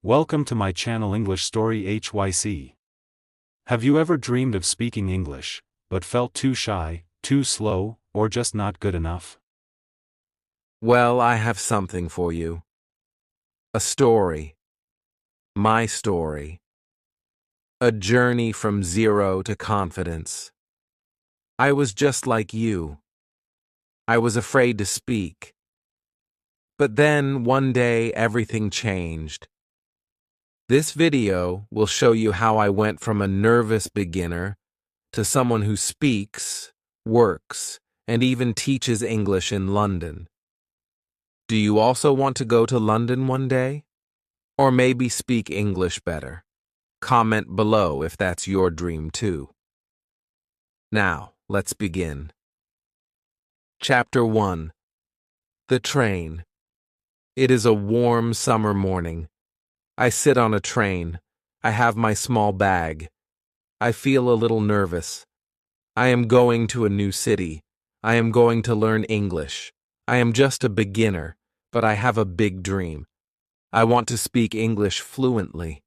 Welcome to my channel English Story HYC. Have you ever dreamed of speaking English, but felt too shy, too slow, or just not good enough? Well, I have something for you. A story. My story. A journey from zero to confidence. I was just like you. I was afraid to speak. But then, one day, everything changed. This video will show you how I went from a nervous beginner to someone who speaks, works, and even teaches English in London. Do you also want to go to London one day? Or maybe speak English better? Comment below if that's your dream too. Now, let's begin. Chapter 1. The Train. It is a warm summer morning. I sit on a train. I have my small bag. I feel a little nervous. I am going to a new city. I am going to learn English. I am just a beginner, but I have a big dream. I want to speak English fluently.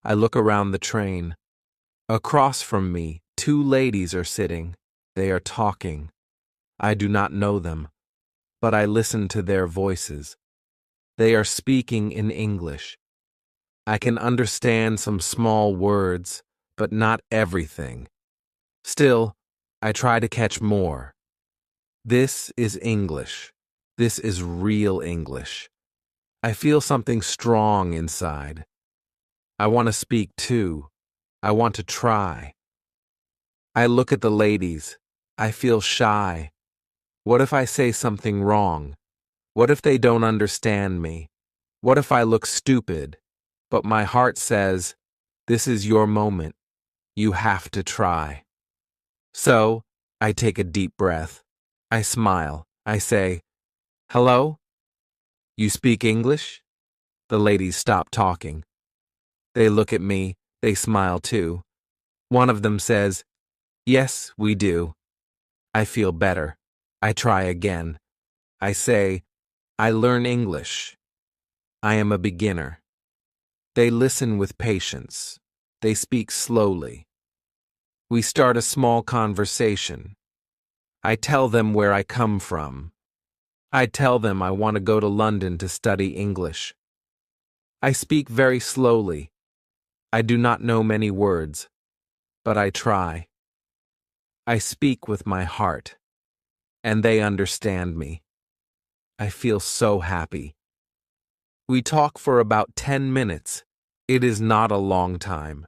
I look around the train. Across from me, two ladies are sitting. They are talking. I do not know them, but I listen to their voices. They are speaking in English. I can understand some small words, but not everything. Still, I try to catch more. This is English. This is real English. I feel something strong inside. I want to speak too. I want to try. I look at the ladies. I feel shy. What if I say something wrong? What if they don't understand me? What if I look stupid? But my heart says, this is your moment. You have to try. So, I take a deep breath. I smile. I say, hello? You speak English? The ladies stop talking. They look at me. They smile too. One of them says, yes, we do. I feel better. I try again. I say, I learn English. I am a beginner. They listen with patience. They speak slowly. We start a small conversation. I tell them where I come from. I tell them I want to go to London to study English. I speak very slowly. I do not know many words, but I try. I speak with my heart, and they understand me. I feel so happy. We talk for about 10 minutes. It is not a long time,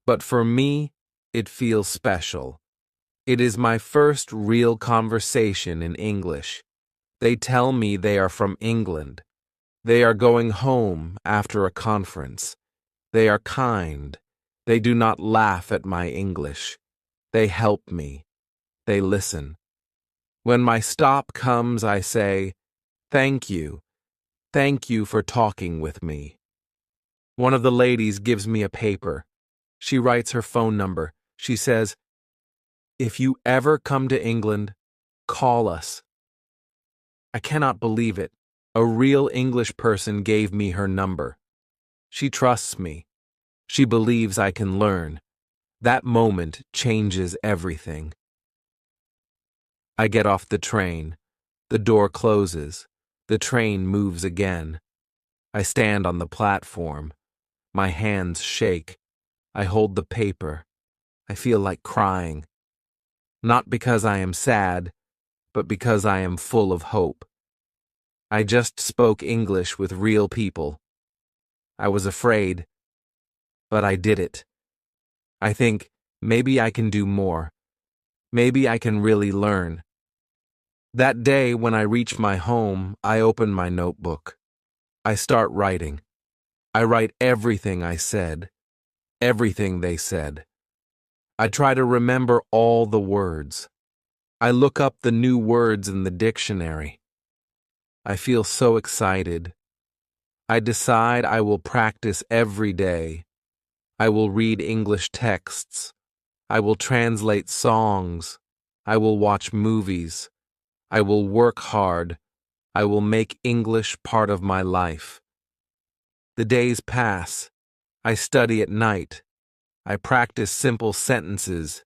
but for me, it feels special. It is my first real conversation in English. They tell me they are from England. They are going home after a conference. They are kind. They do not laugh at my English. They help me. They listen. When my stop comes, I say, thank you. Thank you for talking with me. One of the ladies gives me a paper. She writes her phone number. She says, if you ever come to England, call us. I cannot believe it. A real English person gave me her number. She trusts me. She believes I can learn. That moment changes everything. I get off the train. The door closes. The train moves again. I stand on the platform. My hands shake. I hold the paper. I feel like crying. Not because I am sad, but because I am full of hope. I just spoke English with real people. I was afraid, but I did it. I think maybe I can do more. Maybe I can really learn. That day when I reach my home, I open my notebook. I start writing. I write everything I said, everything they said. I try to remember all the words. I look up the new words in the dictionary. I feel so excited. I decide I will practice every day. I will read English texts. I will translate songs. I will watch movies. I will work hard. I will make English part of my life. The days pass. I study at night. I practice simple sentences.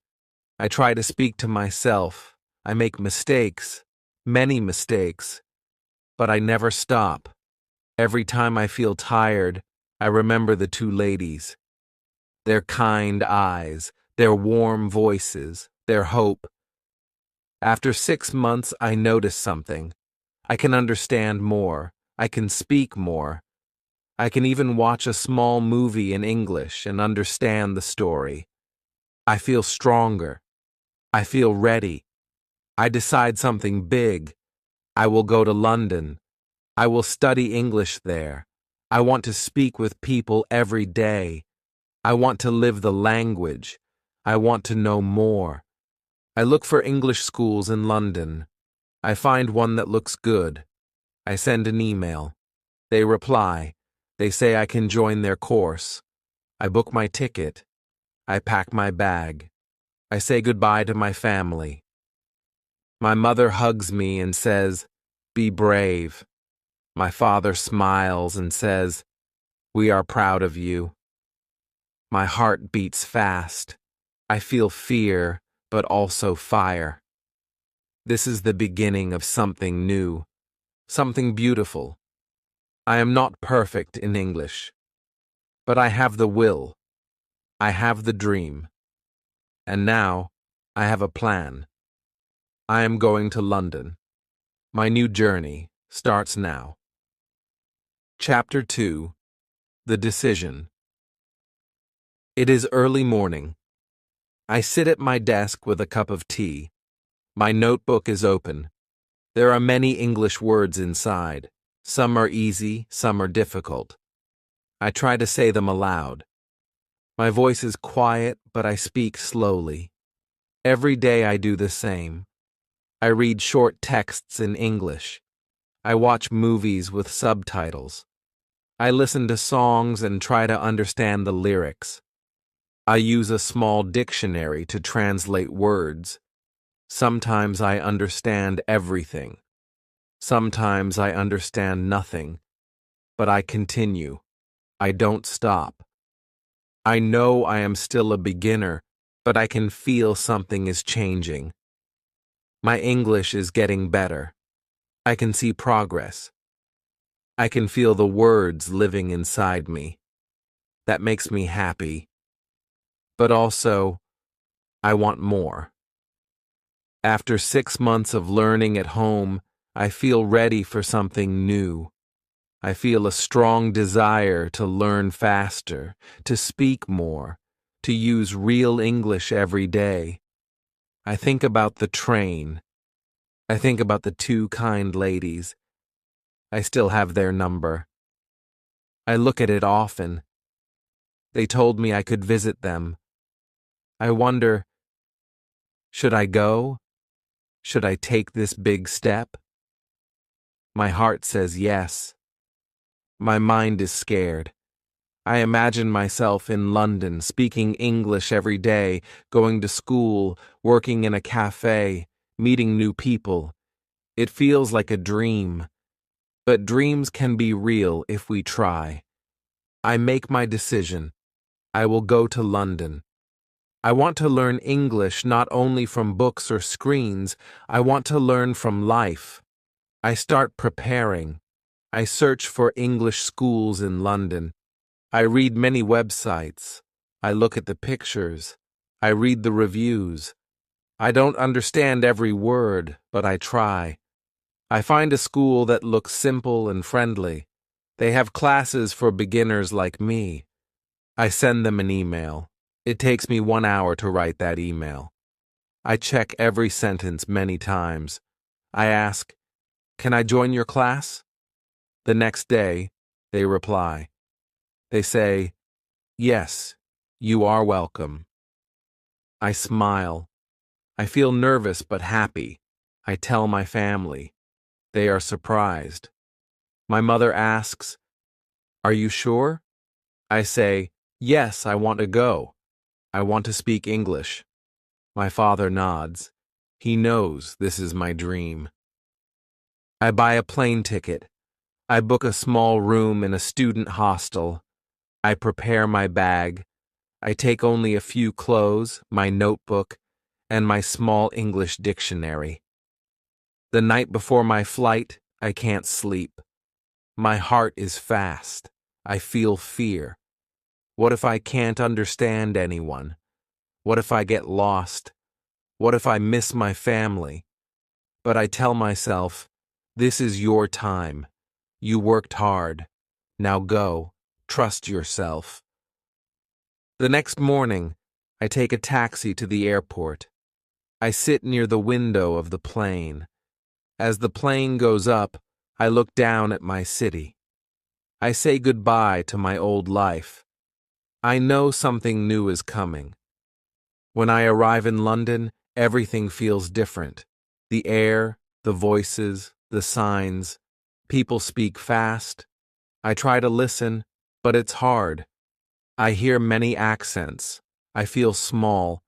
I try to speak to myself. I make mistakes, many mistakes, but I never stop. Every time I feel tired, I remember the two ladies. Their kind eyes, their warm voices, their hope. After 6 months, I notice something. I can understand more. I can speak more. I can even watch a small movie in English and understand the story. I feel stronger. I feel ready. I decide something big. I will go to London. I will study English there. I want to speak with people every day. I want to live the language. I want to know more. I look for English schools in London. I find one that looks good. I send an email. They reply. They say I can join their course. I book my ticket. I pack my bag. I say goodbye to my family. My mother hugs me and says, "Be brave." My father smiles and says, "We are proud of you." My heart beats fast. I feel fear, but also fire. This is the beginning of something new, something beautiful. I am not perfect in English, but I have the will. I have the dream. And now, I have a plan. I am going to London. My new journey starts now. Chapter 2: The Decision. It is early morning. I sit at my desk with a cup of tea. My notebook is open. There are many English words inside. Some are easy, some are difficult. I try to say them aloud. My voice is quiet, but I speak slowly. Every day I do the same. I read short texts in English. I watch movies with subtitles. I listen to songs and try to understand the lyrics. I use a small dictionary to translate words. Sometimes I understand everything. Sometimes I understand nothing. But I continue. I don't stop. I know I am still a beginner, but I can feel something is changing. My English is getting better. I can see progress. I can feel the words living inside me. That makes me happy. But also, I want more. After 6 months of learning at home, I feel ready for something new. I feel a strong desire to learn faster, to speak more, to use real English every day. I think about the train. I think about the two kind ladies. I still have their number. I look at it often. They told me I could visit them. I wonder, should I go? Should I take this big step? My heart says yes. My mind is scared. I imagine myself in London, speaking English every day, going to school, working in a cafe, meeting new people. It feels like a dream. But dreams can be real if we try. I make my decision. I will go to London. I want to learn English not only from books or screens. I want to learn from life. I start preparing. I search for English schools in London. I read many websites. I look at the pictures. I read the reviews. I don't understand every word, but I try. I find a school that looks simple and friendly. They have classes for beginners like me. I send them an email. It takes me 1 hour to write that email. I check every sentence many times. I ask, "Can I join your class?" The next day, they reply. They say, "Yes, you are welcome." I smile. I feel nervous but happy. I tell my family. They are surprised. My mother asks, "Are you sure?" I say, "Yes, I want to go. I want to speak English." My father nods. He knows this is my dream. I buy a plane ticket. I book a small room in a student hostel. I prepare my bag. I take only a few clothes, my notebook, and my small English dictionary. The night before my flight, I can't sleep. My heart is fast. I feel fear. What if I can't understand anyone? What if I get lost? What if I miss my family? But I tell myself, this is your time. You worked hard. Now go. Trust yourself. The next morning, I take a taxi to the airport. I sit near the window of the plane. As the plane goes up, I look down at my city. I say goodbye to my old life. I know something new is coming. When I arrive in London, everything feels different. The air, the voices, the signs. People speak fast. I try to listen, but it's hard. I hear many accents. I feel small,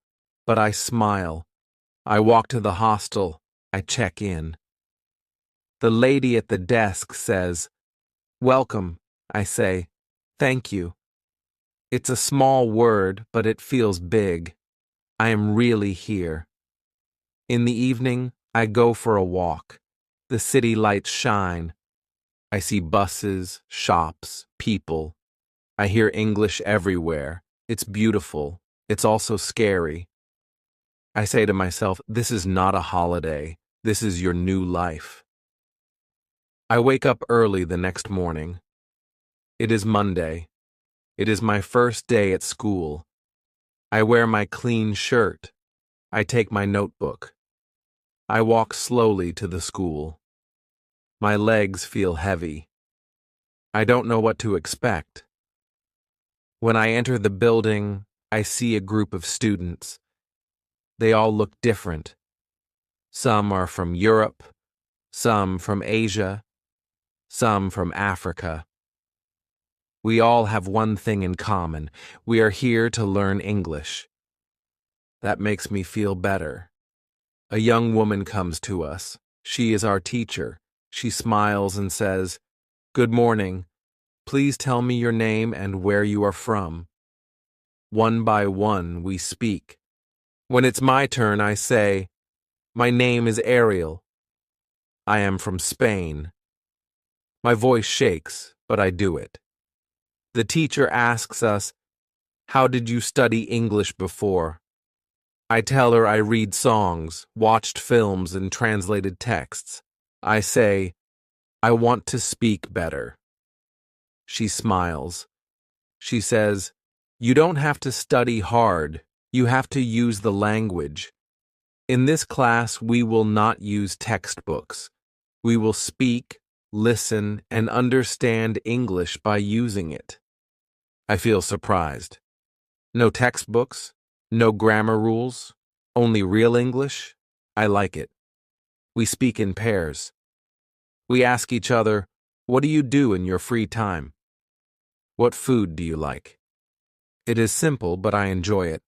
but I smile. I walk to the hostel. I check in. The lady at the desk says, "Welcome," I say, "Thank you." It's a small word, but it feels big. I am really here. In the evening, I go for a walk. The city lights shine. I see buses, shops, people. I hear English everywhere. It's beautiful. It's also scary. I say to myself, this is not a holiday. This is your new life. I wake up early the next morning. It is Monday. It is my first day at school. I wear my clean shirt. I take my notebook. I walk slowly to the school. My legs feel heavy. I don't know what to expect. When I enter the building, I see a group of students. They all look different. Some are from Europe, some from Asia, some from Africa. We all have one thing in common. We are here to learn English. That makes me feel better. A young woman comes to us. She is our teacher. She smiles and says, "Good morning. Please tell me your name and where you are from." One by one, we speak. When it's my turn, I say, "My name is Ariel. I am from Spain." My voice shakes, but I do it. The teacher asks us, "How did you study English before?" I tell her I read songs, watched films, and translated texts. I say, "I want to speak better." She smiles. She says, "You don't have to study hard. You have to use the language. In this class, we will not use textbooks. We will speak, listen, and understand English by using it." I feel surprised. No textbooks, no grammar rules, only real English. I like it. We speak in pairs. We ask each other, "What do you do in your free time? What food do you like?" It is simple, but I enjoy it.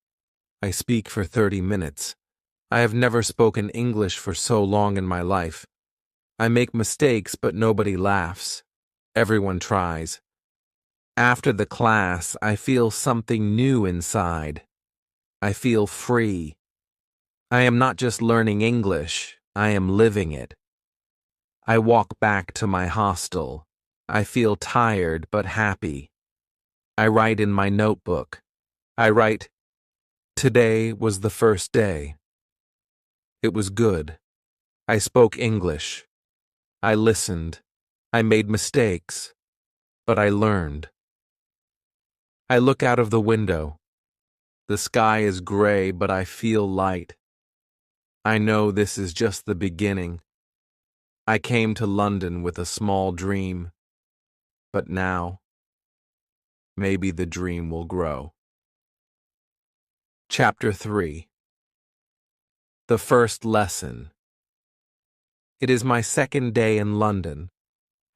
I speak for 30 minutes. I have never spoken English for so long in my life. I make mistakes, but nobody laughs. Everyone tries. After the class, I feel something new inside. I feel free. I am not just learning English, I am living it. I walk back to my hostel. I feel tired but happy. I write in my notebook. I write, "Today was the first day. It was good. I spoke English. I listened. I made mistakes. But I learned." I look out of the window. The sky is gray, but I feel light. I know this is just the beginning. I came to London with a small dream. But now, maybe the dream will grow. Chapter 3. The First Lesson. It is my second day in London.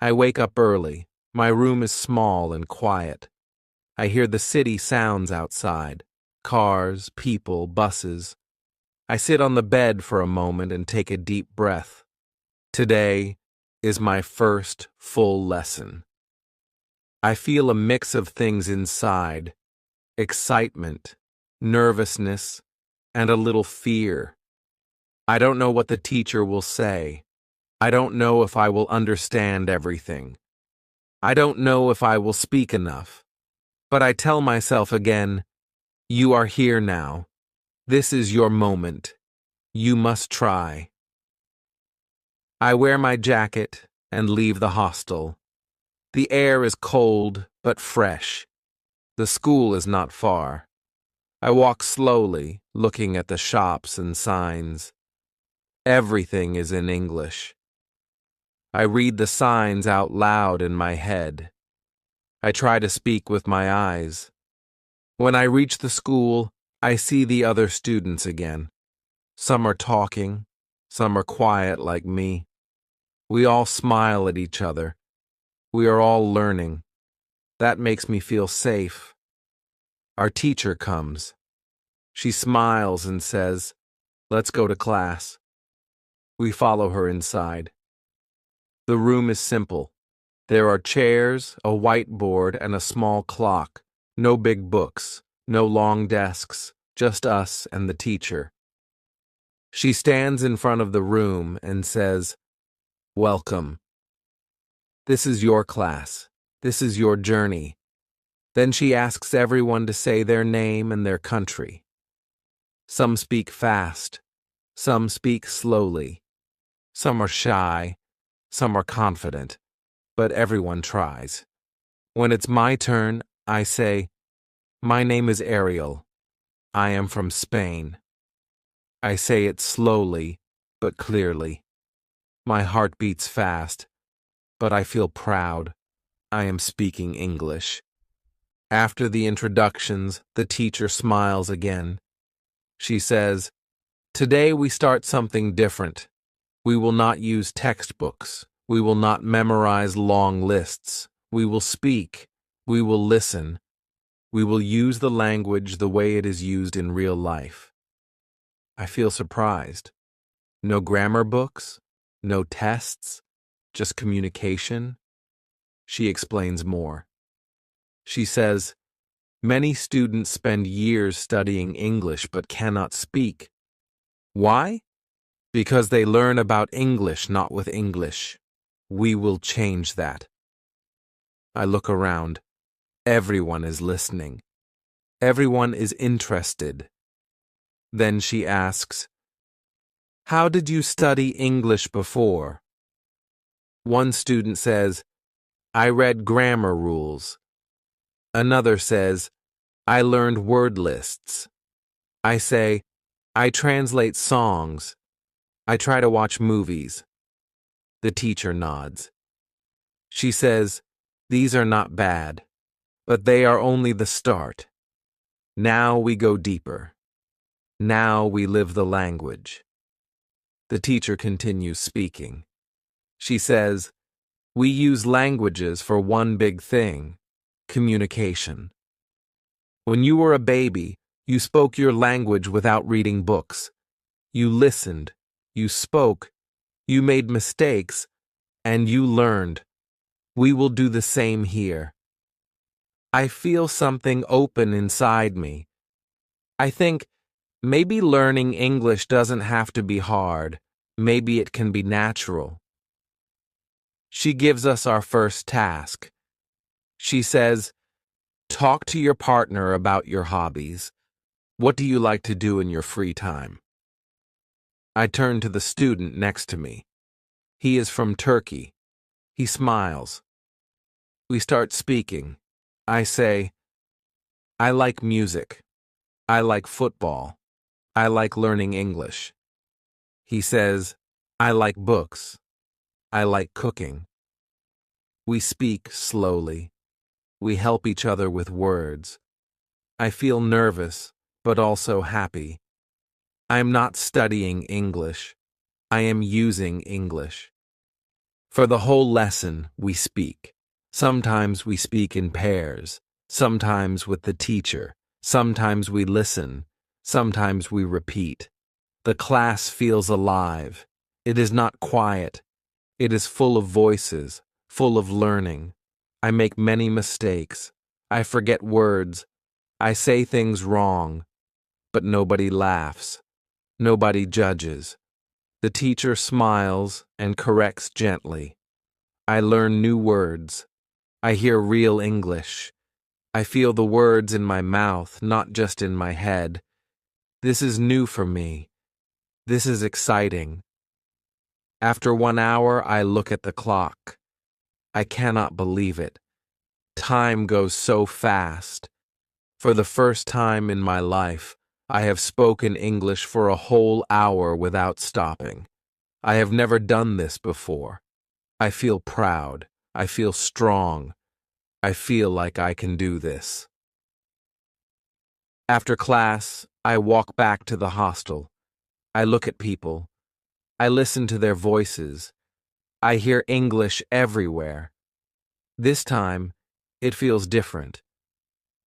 I wake up early. My room is small and quiet. I hear the city sounds outside. Cars, people, buses. I sit on the bed for a moment and take a deep breath. Today, is my first full lesson. I feel a mix of things inside: excitement, nervousness, and a little fear. I don't know what the teacher will say. I don't know if I will understand everything. I don't know if I will speak enough. But I tell myself again, you are here now. This is your moment. You must try. I wear my jacket and leave the hostel. The air is cold but fresh. The school is not far. I walk slowly, looking at the shops and signs. Everything is in English. I read the signs out loud in my head. I try to speak with my eyes. When I reach the school, I see the other students again. Some are talking, some are quiet like me. We all smile at each other. We are all learning. That makes me feel safe. Our teacher comes. She smiles and says, "Let's go to class." We follow her inside. The room is simple. There are chairs, a whiteboard, and a small clock. No big books, no long desks, just us and the teacher. She stands in front of the room and says, "Welcome. This is your class. This is your journey." Then she asks everyone to say their name and their country. Some speak fast. Some speak slowly. Some are shy. Some are confident. But everyone tries. When it's my turn, I say, "My name is Ariel. I am from Spain." I say it slowly, but clearly. My heart beats fast, but I feel proud. I am speaking English. After the introductions, the teacher smiles again. She says, "Today we start something different. We will not use textbooks. We will not memorize long lists. We will speak. We will listen. We will use the language the way it is used in real life." I feel surprised. No grammar books, no tests, just communication. She explains more. She says, "Many students spend years studying English but cannot speak. Why? Because they learn about English, not with English. We will change that." I look around. Everyone is listening. Everyone is interested. Then she asks, "How did you study English before?" One student says, "I read grammar rules." Another says, "I learned word lists." I say, "I translate songs. I try to watch movies." The teacher nods. She says, "These are not bad, but they are only the start. Now we go deeper. Now we live the language." The teacher continues speaking. She says, "We use languages for one big thing: communication. When you were a baby, you spoke your language without reading books. You listened, you spoke, you made mistakes, and you learned. We will do the same here." I feel something open inside me. I think, maybe learning English doesn't have to be hard. Maybe it can be natural. She gives us our first task. She says, "Talk to your partner about your hobbies. What do you like to do in your free time?" I turn to the student next to me. He is from Turkey. He smiles. We start speaking. I say, "I like music. I like football. I like learning English." He says, "I like books. I like cooking." We speak slowly. We help each other with words. I feel nervous, but also happy. I am not studying English. I am using English. For the whole lesson, we speak. Sometimes we speak in pairs. Sometimes with the teacher. Sometimes we listen. Sometimes we repeat. The class feels alive. It is not quiet. It is full of voices, full of learning. I make many mistakes. I forget words. I say things wrong. But nobody laughs. Nobody judges. The teacher smiles and corrects gently. I learn new words. I hear real English. I feel the words in my mouth, not just in my head. This is new for me. This is exciting. After 1 hour, I look at the clock. I cannot believe it. Time goes so fast. For the first time in my life, I have spoken English for a whole hour without stopping. I have never done this before. I feel proud. I feel strong. I feel like I can do this. After class, I walk back to the hostel. I look at people. I listen to their voices. I hear English everywhere. This time, it feels different.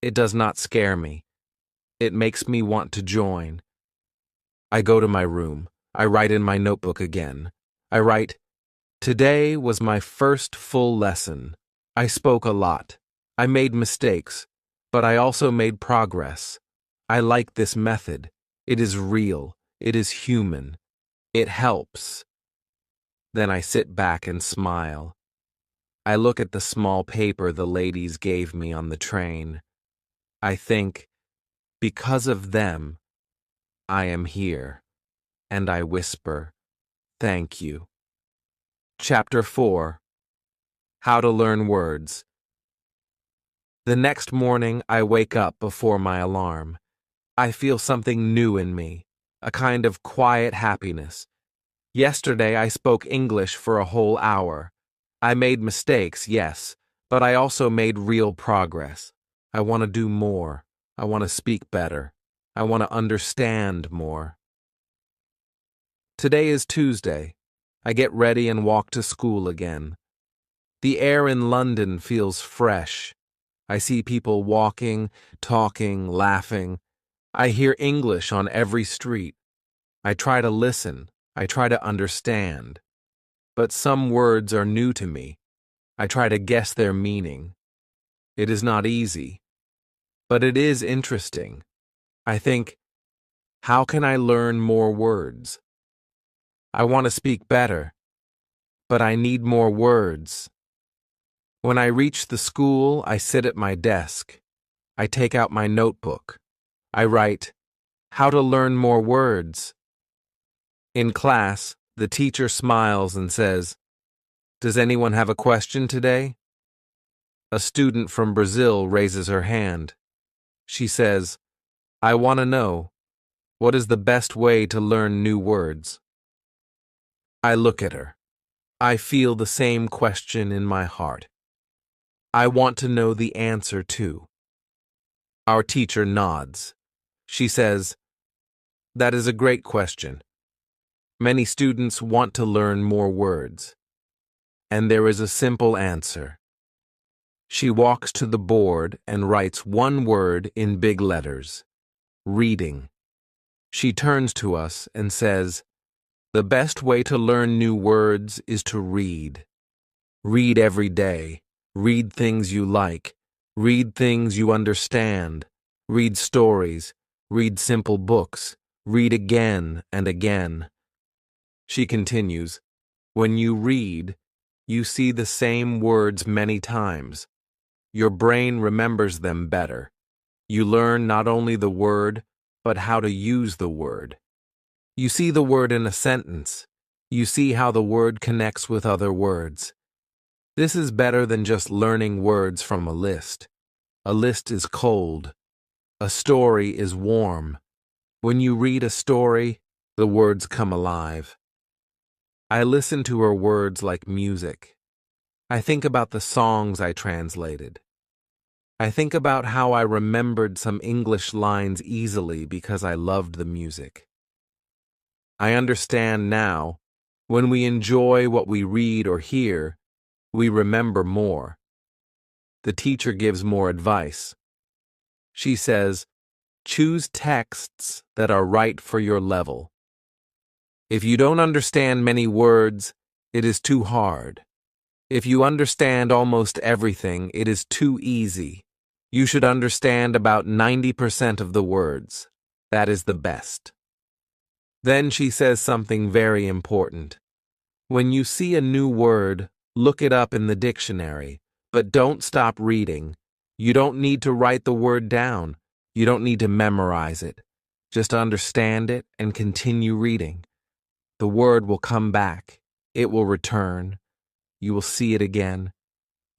It does not scare me. It makes me want to join. I go to my room. I write in my notebook again. I write, "Today was my first full lesson. I spoke a lot. I made mistakes, but I also made progress. I like this method. It is real. It is human. It helps." Then I sit back and smile. I look at the small paper the ladies gave me on the train. I think, because of them, I am here. And I whisper, "Thank you." Chapter 4. How to Learn Words. The next morning, I wake up before my alarm. I feel something new in me, a kind of quiet happiness. Yesterday, I spoke English for a whole hour. I made mistakes, yes, but I also made real progress. I want to do more. I want to speak better. I want to understand more. Today is Tuesday. I get ready and walk to school again. The air in London feels fresh. I see people walking, talking, laughing. I hear English on every street. I try to listen. I try to understand. But some words are new to me. I try to guess their meaning. It is not easy. But it is interesting. I think, how can I learn more words? I want to speak better, but I need more words. When I reach the school, I sit at my desk. I take out my notebook. I write, "How to learn more words." In class, the teacher smiles and says, "Does anyone have a question today?" A student from Brazil raises her hand. She says, "I want to know, what is the best way to learn new words?" I look at her. I feel the same question in my heart. I want to know the answer too. Our teacher nods. She says, "That is a great question. Many students want to learn more words. And there is a simple answer." She walks to the board and writes one word in big letters: reading. She turns to us and says, "The best way to learn new words is to read. Read every day. Read things you like. Read things you understand. Read stories. Read simple books. Read again and again." She continues, "When you read, you see the same words many times. Your brain remembers them better. You learn not only the word, but how to use the word. You see the word in a sentence. You see how the word connects with other words. This is better than just learning words from a list. A list is cold. A story is warm. When you read a story, the words come alive." I listen to her words like music. I think about the songs I translated. I think about how I remembered some English lines easily because I loved the music. I understand now, when we enjoy what we read or hear, we remember more. The teacher gives more advice. She says, "Choose texts that are right for your level. If you don't understand many words, It is too hard. If you understand almost everything, it is too easy. You should understand about 90% of the words. That is the best. Then she says something very important. When you see a new word, look it up in the dictionary, but don't stop reading. You don't need to write the word down. You don't need to memorize it. Just understand it and continue reading. The word will come back. It will return. You will see it again.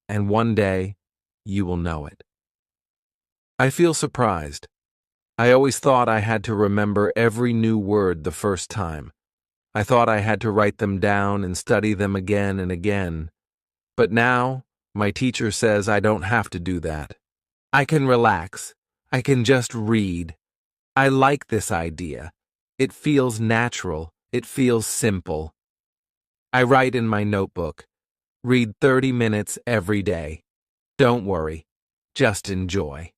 And one day, you will know it. I feel surprised. I always thought I had to remember every new word the first time. I thought I had to write them down and study them again and again. But now, my teacher says I don't have to do that. I can relax. I can just read. I like this idea. It feels natural. It feels simple. I write in my notebook. Read 30 minutes every day. Don't worry. Just enjoy.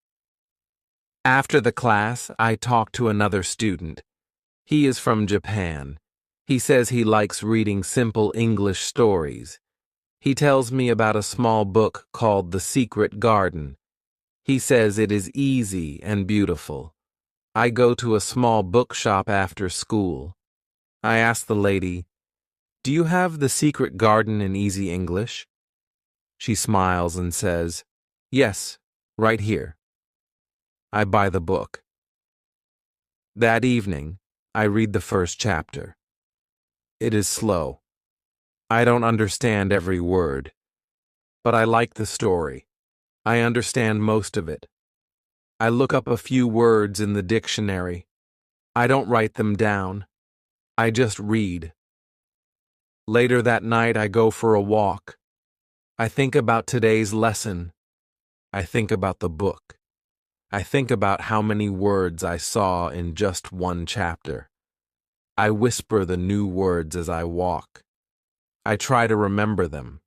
After the class, I talk to another student. He is from Japan. He says he likes reading simple English stories. He tells me about a small book called The Secret Garden. He says it is easy and beautiful. I go to a small bookshop after school. I ask the lady, "Do you have The Secret Garden in easy English?" She smiles and says, "Yes, right here." I buy the book. That evening, I read the first chapter. It is slow. I don't understand every word, but I like the story. I understand most of it. I look up a few words in the dictionary. I don't write them down. I just read. Later that night, I go for a walk. I think about today's lesson. I think about the book. I think about how many words I saw in just one chapter. I whisper the new words as I walk. I try to remember them.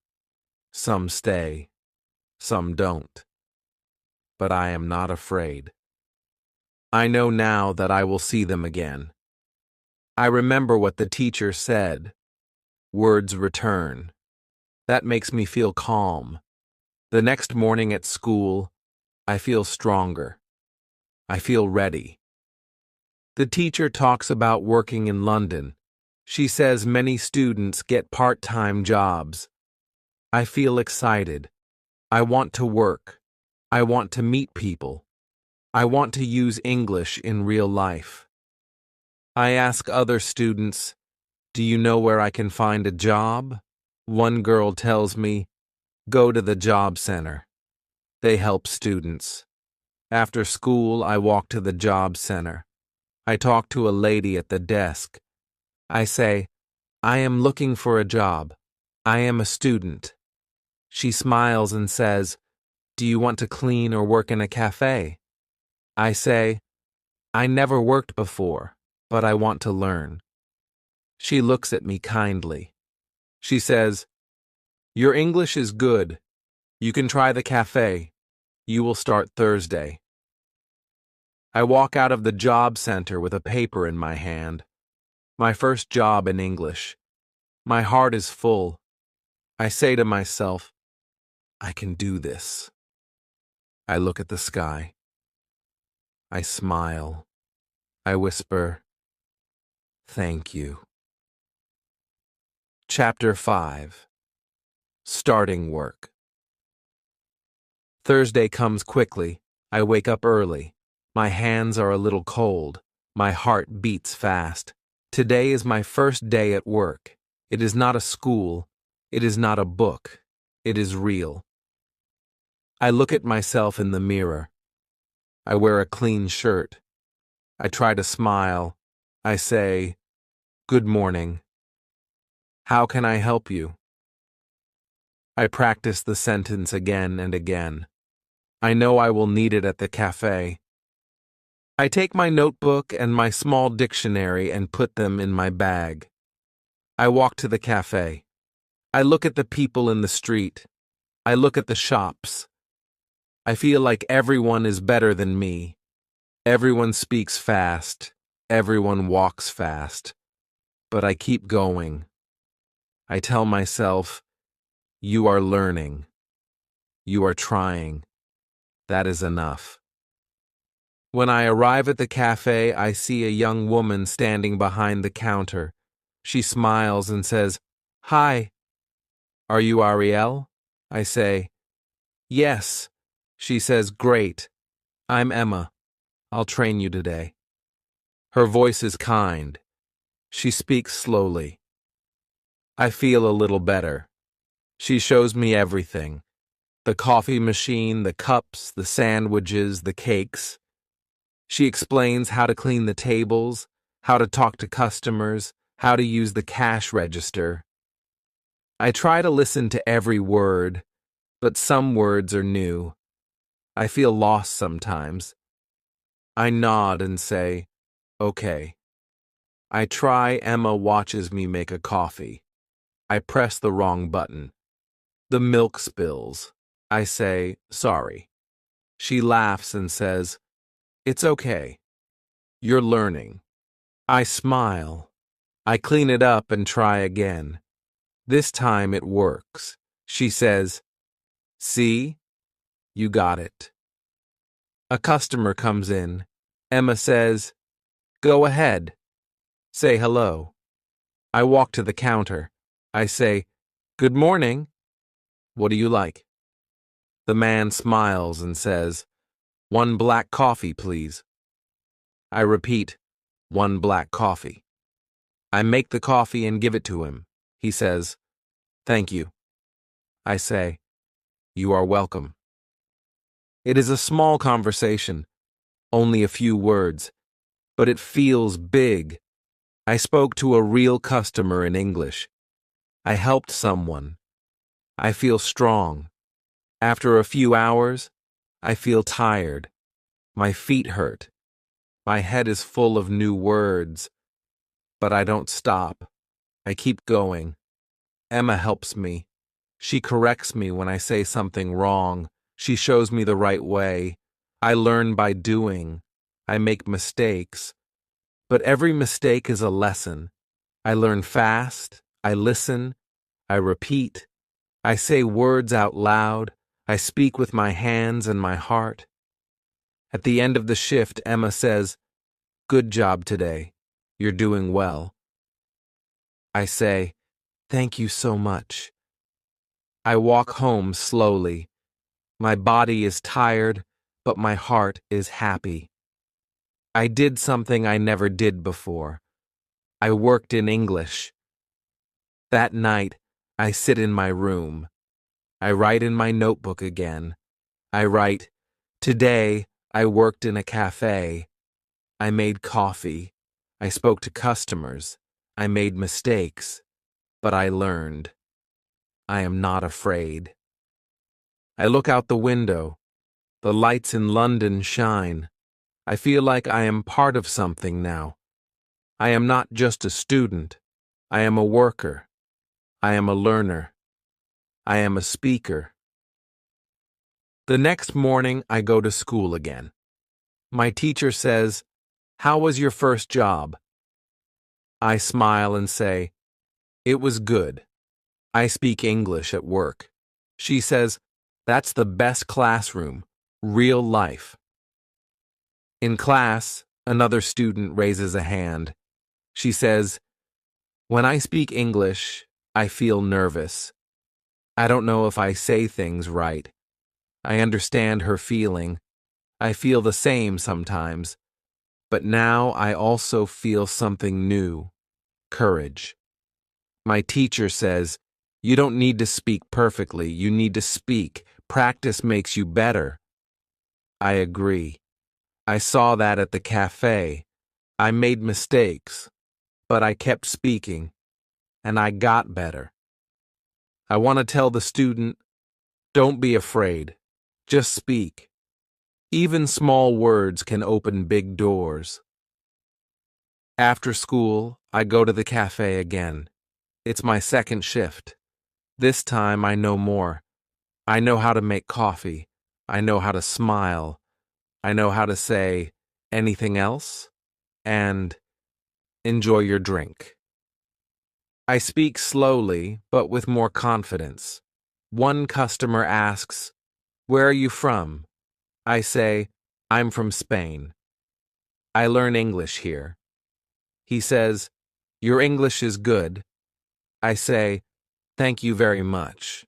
Some stay, some don't. But I am not afraid. I know now that I will see them again. I remember what the teacher said. Words return. That makes me feel calm. The next morning at school, I feel stronger. I feel ready. The teacher talks about working in London. She says many students get part-time jobs. I feel excited. I want to work. I want to meet people. I want to use English in real life. I ask other students, "Do you know where I can find a job?" One girl tells me, "Go to the job center." They help students. After school, I walk to the job center. I talk to a lady at the desk. I say, "I am looking for a job. I am a student." She smiles and says, "Do you want to clean or work in a cafe?" I say, "I never worked before, but I want to learn." She looks at me kindly. She says, "Your English is good. You can try the cafe. You will start Thursday." I walk out of the job center with a paper in my hand. My first job in English. My heart is full. I say to myself, I can do this. I look at the sky. I smile. I whisper, "Thank you." Chapter 5. Starting Work. Thursday comes quickly. I wake up early. My hands are a little cold. My heart beats fast. Today is my first day at work. It is not a school. It is not a book. It is real. I look at myself in the mirror. I wear a clean shirt. I try to smile. I say, "Good morning. How can I help you?" I practice the sentence again and again. I know I will need it at the cafe. I take my notebook and my small dictionary and put them in my bag. I walk to the cafe. I look at the people in the street. I look at the shops. I feel like everyone is better than me. Everyone speaks fast. Everyone walks fast. But I keep going. I tell myself, you are learning. You are trying. That is enough. When I arrive at the cafe, I see a young woman standing behind the counter. She smiles and says, "Hi, are you Ariel?" I say, "Yes." She says, "Great. I'm Emma. I'll train you today." Her voice is kind. She speaks slowly. I feel a little better. She shows me everything. The coffee machine, the cups, the sandwiches, the cakes. She explains how to clean the tables, how to talk to customers, how to use the cash register. I try to listen to every word, but some words are new. I feel lost sometimes. I nod and say, "Okay." I try. Emma watches me make a coffee. I press the wrong button. The milk spills. I say, "Sorry." She laughs and says, "It's okay. You're learning." I smile. I clean it up and try again. This time it works. She says, "See? You got it." A customer comes in. Emma says, "Go ahead. Say hello." I walk to the counter. I say, "Good morning. What do you like?" The man smiles and says, "One black coffee, please." I repeat, "One black coffee." I make the coffee and give it to him. He says, "Thank you." I say, "You are welcome." It is a small conversation, only a few words, but it feels big. I spoke to a real customer in English. I helped someone. I feel strong. After a few hours, I feel tired. My feet hurt. My head is full of new words. But I don't stop. I keep going. Emma helps me. She corrects me when I say something wrong. She shows me the right way. I learn by doing. I make mistakes. But every mistake is a lesson. I learn fast. I listen. I repeat. I say words out loud. I speak with my hands and my heart. At the end of the shift, Emma says, "Good job today. You're doing well." I say, "Thank you so much." I walk home slowly. My body is tired, but my heart is happy. I did something I never did before. I worked in English. That night, I sit in my room. I write in my notebook again. I write, "Today, I worked in a cafe. I made coffee. I spoke to customers. I made mistakes. But I learned. I am not afraid." I look out the window. The lights in London shine. I feel like I am part of something now. I am not just a student. I am a worker. I am a learner. I am a speaker. The next morning, I go to school again. My teacher says, "How was your first job?" I smile and say, "It was good. I speak English at work." She says, "That's the best classroom, real life." In class, another student raises a hand. She says, "When I speak English, I feel nervous. I don't know if I say things right." I understand her feeling. I feel the same sometimes. But now I also feel something new, courage. My teacher says, "You don't need to speak perfectly, you need to speak. Practice makes you better." I agree. I saw that at the cafe. I made mistakes, but I kept speaking, and I got better. I want to tell the student, don't be afraid. Just speak. Even small words can open big doors. After school, I go to the cafe again. It's my second shift. This time I know more. I know how to make coffee. I know how to smile. I know how to say, "Anything else?" and "Enjoy your drink." I speak slowly, but with more confidence. One customer asks, "Where are you from?" I say, "I'm from Spain. I learn English here." He says, "Your English is good." I say, "Thank you very much."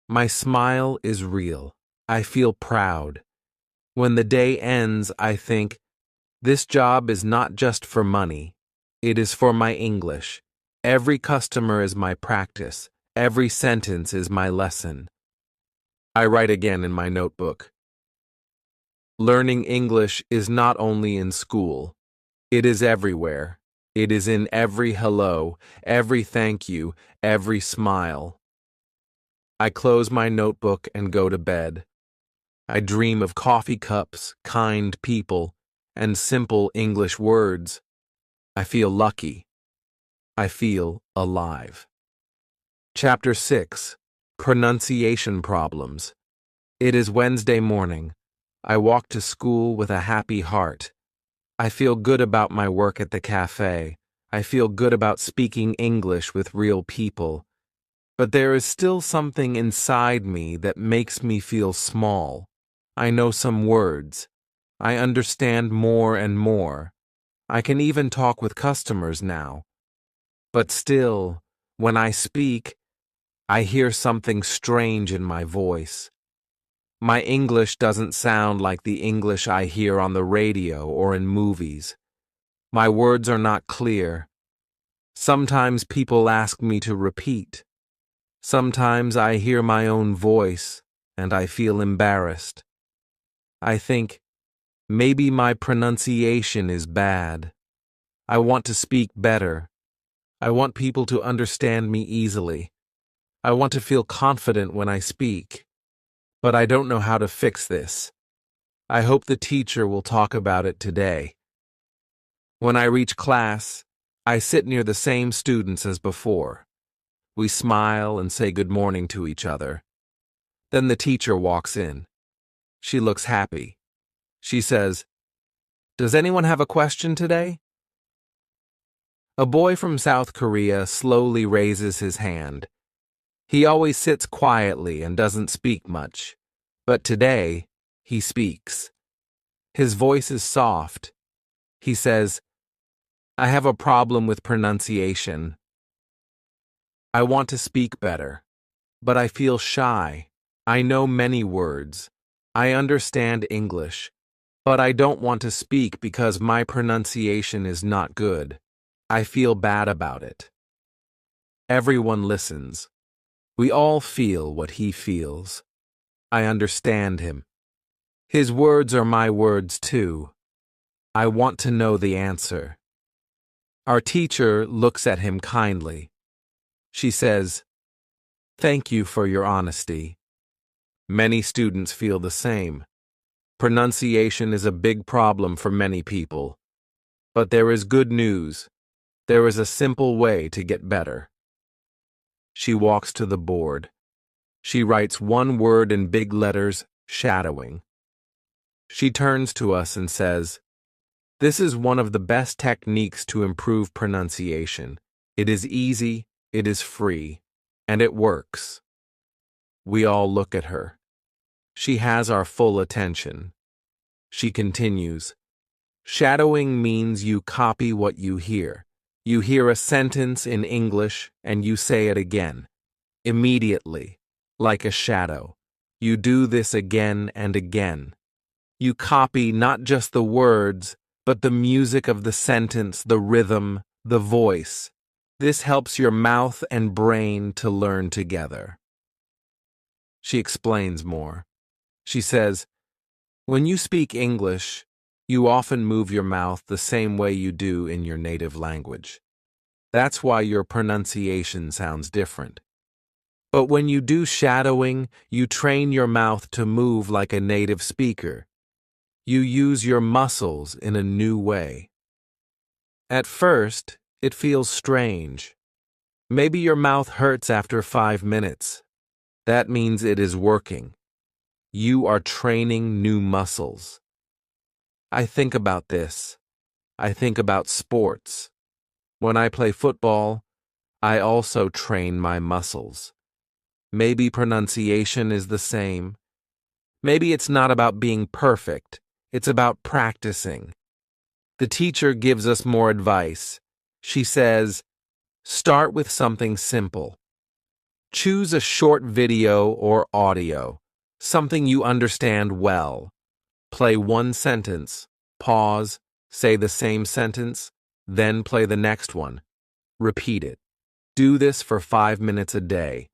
My smile is real. I feel proud. When the day ends, I think, this job is not just for money. It is for my English. Every customer is my practice. Every sentence is my lesson. I write again in my notebook. Learning English is not only in school. It is everywhere. It is in every hello, every thank you, every smile. I close my notebook and go to bed. I dream of coffee cups, kind people, and simple English words. I feel lucky. I feel alive. Chapter 6. Pronunciation Problems. It is Wednesday morning. I walk to school with a happy heart. I feel good about my work at the cafe. I feel good about speaking English with real people. But there is still something inside me that makes me feel small. I know some words. I understand more and more. I can even talk with customers now. But still, when I speak, I hear something strange in my voice. My English doesn't sound like the English I hear on the radio or in movies. My words are not clear. Sometimes people ask me to repeat. Sometimes I hear my own voice and I feel embarrassed. I think, maybe my pronunciation is bad. I want to speak better. I want people to understand me easily. I want to feel confident when I speak. But I don't know how to fix this. I hope the teacher will talk about it today. When I reach class, I sit near the same students as before. We smile and say good morning to each other. Then the teacher walks in. She looks happy. She says, "Does anyone have a question today?" A boy from South Korea slowly raises his hand. He always sits quietly and doesn't speak much. But today, he speaks. His voice is soft. He says, "I have a problem with pronunciation. I want to speak better, but I feel shy. I know many words. I understand English, but I don't want to speak because my pronunciation is not good. I feel bad about it." Everyone listens. We all feel what he feels. I understand him. His words are my words too. I want to know the answer. Our teacher looks at him kindly. She says, "Thank you for your honesty." Many students feel the same. Pronunciation is a big problem for many people. But there is good news. There is a simple way to get better. She walks to the board. She writes one word in big letters, shadowing. She turns to us and says, "This is one of the best techniques to improve pronunciation. It is easy, it is free, and it works." We all look at her. She has our full attention. She continues, "Shadowing means you copy what you hear. You hear a sentence in English and you say it again. Immediately, like a shadow. You do this again and again. You copy not just the words, but the music of the sentence, the rhythm, the voice. This helps your mouth and brain to learn together." She explains more. She says, "When you speak English, you often move your mouth the same way you do in your native language. That's why your pronunciation sounds different. But when you do shadowing, you train your mouth to move like a native speaker. You use your muscles in a new way. At first, it feels strange. Maybe your mouth hurts after 5 minutes. That means it is working. You are training new muscles." I think about this. I think about sports. When I play football, I also train my muscles. Maybe pronunciation is the same. Maybe it's not about being perfect. It's about practicing. The teacher gives us more advice. She says, start with something simple. Choose a short video or audio, something you understand well. Play one sentence, pause, say the same sentence, then play the next one. Repeat it. Do this for 5 minutes a day.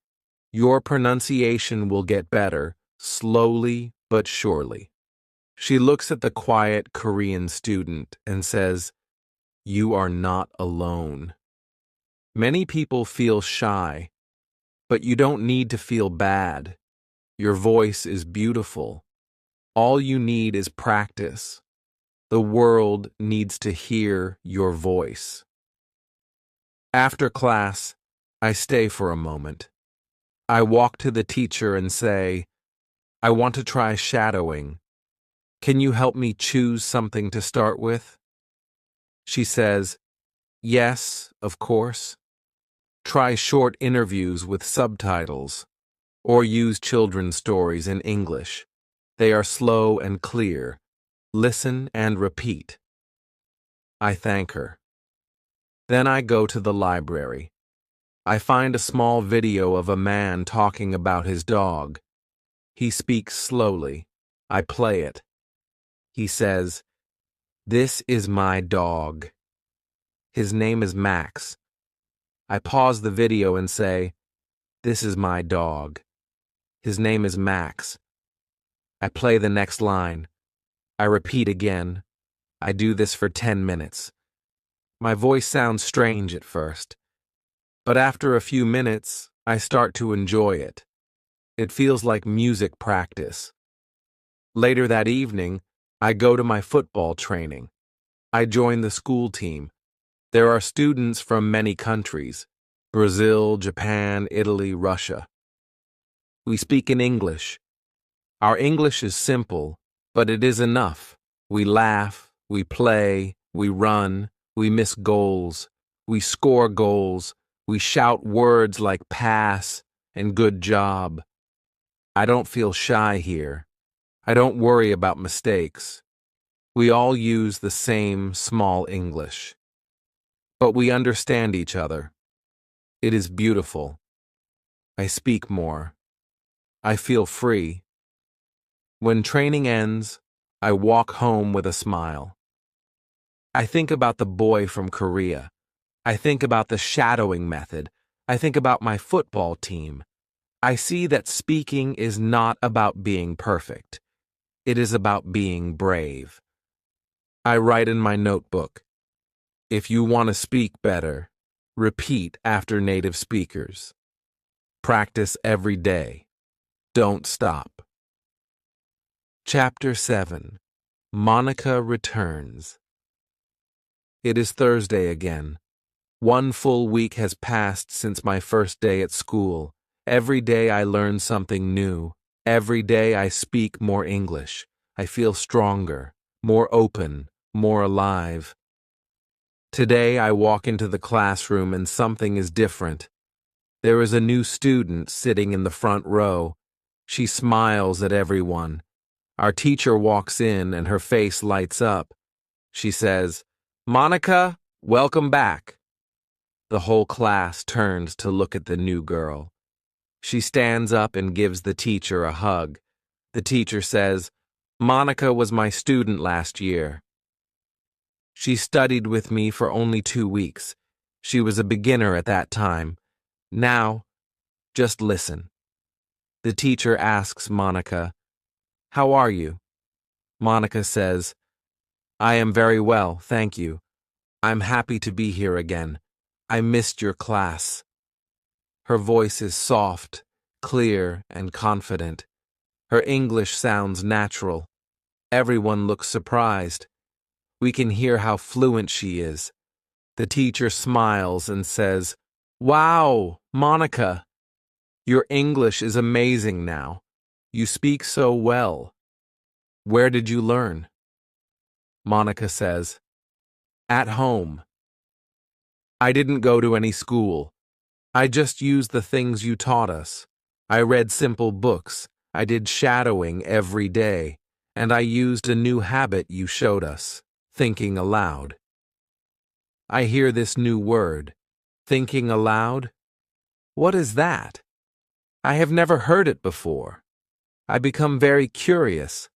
Your pronunciation will get better, slowly but surely. She looks at the quiet Korean student and says, "You are not alone." Many people feel shy, but you don't need to feel bad. Your voice is beautiful. All you need is practice. The world needs to hear your voice. After class, I stay for a moment. I walk to the teacher and say, "I want to try shadowing. Can you help me choose something to start with?" She says, "Yes, of course. Try short interviews with subtitles, or use children's stories in English. They are slow and clear. Listen and repeat." I thank her. Then I go to the library. I find a small video of a man talking about his dog. He speaks slowly. I play it. He says, "This is my dog. His name is Max." I pause the video and say, "This is my dog. His name is Max." I play the next line. I repeat again. I do this for 10 minutes. My voice sounds strange at first, but after a few minutes, I start to enjoy it. It feels like music practice. Later that evening, I go to my football training. I join the school team. There are students from many countries: Brazil, Japan, Italy, Russia. We speak in English. Our English is simple, but it is enough. We laugh, we play, we run, we miss goals, we score goals, we shout words like pass and good job. I don't feel shy here. I don't worry about mistakes. We all use the same small English. But we understand each other. It is beautiful. I speak more. I feel free. When training ends, I walk home with a smile. I think about the boy from Korea. I think about the shadowing method. I think about my football team. I see that speaking is not about being perfect. It is about being brave. I write in my notebook, "If you want to speak better, repeat after native speakers. Practice every day. Don't stop." Chapter 7. Monica Returns. It is Thursday again. 1 full week has passed since my first day at school. Every day I learn something new. Every day I speak more English. I feel stronger, more open, more alive. Today I walk into the classroom and something is different. There is a new student sitting in the front row. She smiles at everyone. Our teacher walks in and her face lights up. She says, "Monica, welcome back." The whole class turns to look at the new girl. She stands up and gives the teacher a hug. The teacher says, "Monica was my student last year. She studied with me for only 2 weeks. She was a beginner at that time. Now, just listen." The teacher asks Monica, "How are you?" Monica says, "I am very well, thank you. I'm happy to be here again. I missed your class." Her voice is soft, clear, and confident. Her English sounds natural. Everyone looks surprised. We can hear how fluent she is. The teacher smiles and says, "Wow, Monica, your English is amazing now. You speak so well. Where did you learn?" Monica says, "At home. I didn't go to any school. I just used the things you taught us. I read simple books. I did shadowing every day. And I used a new habit you showed us, thinking aloud. I hear this new word, thinking aloud. What is that? I have never heard it before. I become very curious.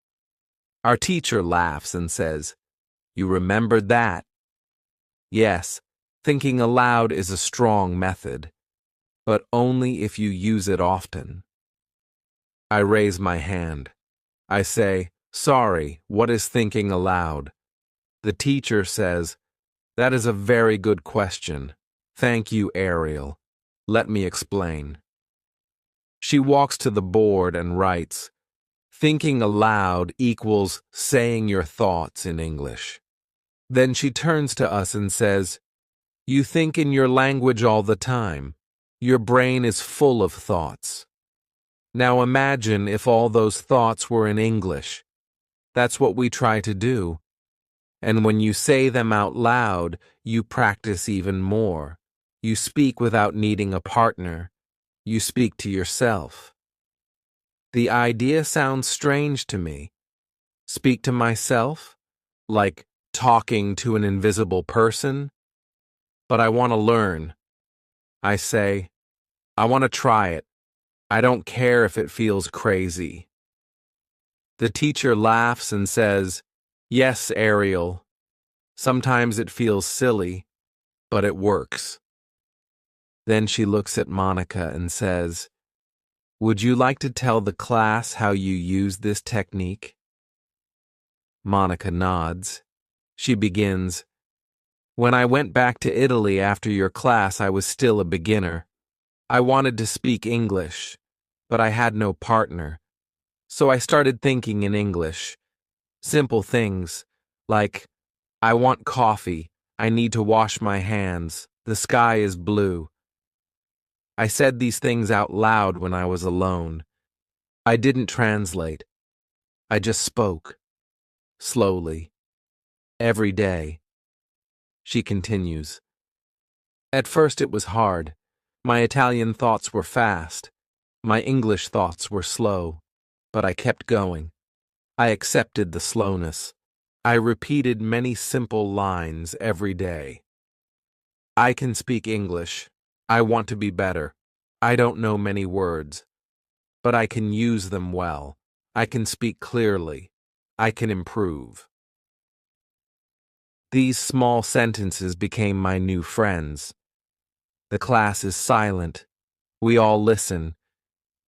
Our teacher laughs and says, "You remembered that?" Yes, thinking aloud is a strong method, but only if you use it often. I raise my hand. I say, "Sorry, what is thinking aloud?" The teacher says, "That is a very good question. Thank you, Ariel. Let me explain." She walks to the board and writes, "Thinking aloud equals saying your thoughts in English." Then she turns to us and says, "You think in your language all the time. Your brain is full of thoughts. Now imagine if all those thoughts were in English. That's what we try to do. And when you say them out loud, you practice even more. You speak without needing a partner. You speak to yourself." The idea sounds strange to me. Speak to myself? Like talking to an invisible person? But I want to learn. I say, I want to try it. I don't care if it feels crazy. The teacher laughs and says, "Yes, Ariel. Sometimes it feels silly, but it works." Then she looks at Monica and says, "Would you like to tell the class how you use this technique?" Monica nods. She begins, "When I went back to Italy after your class, I was still a beginner. I wanted to speak English, but I had no partner. So I started thinking in English. Simple things, like, I want coffee, I need to wash my hands, the sky is blue. I said these things out loud when I was alone. I didn't translate. I just spoke. Slowly. Every day." She continues, "At first it was hard. My Italian thoughts were fast. My English thoughts were slow. But I kept going. I accepted the slowness. I repeated many simple lines every day. I can speak English. I want to be better. I don't know many words, but I can use them well. I can speak clearly. I can improve." These small sentences became my new friends. The class is silent. We all listen.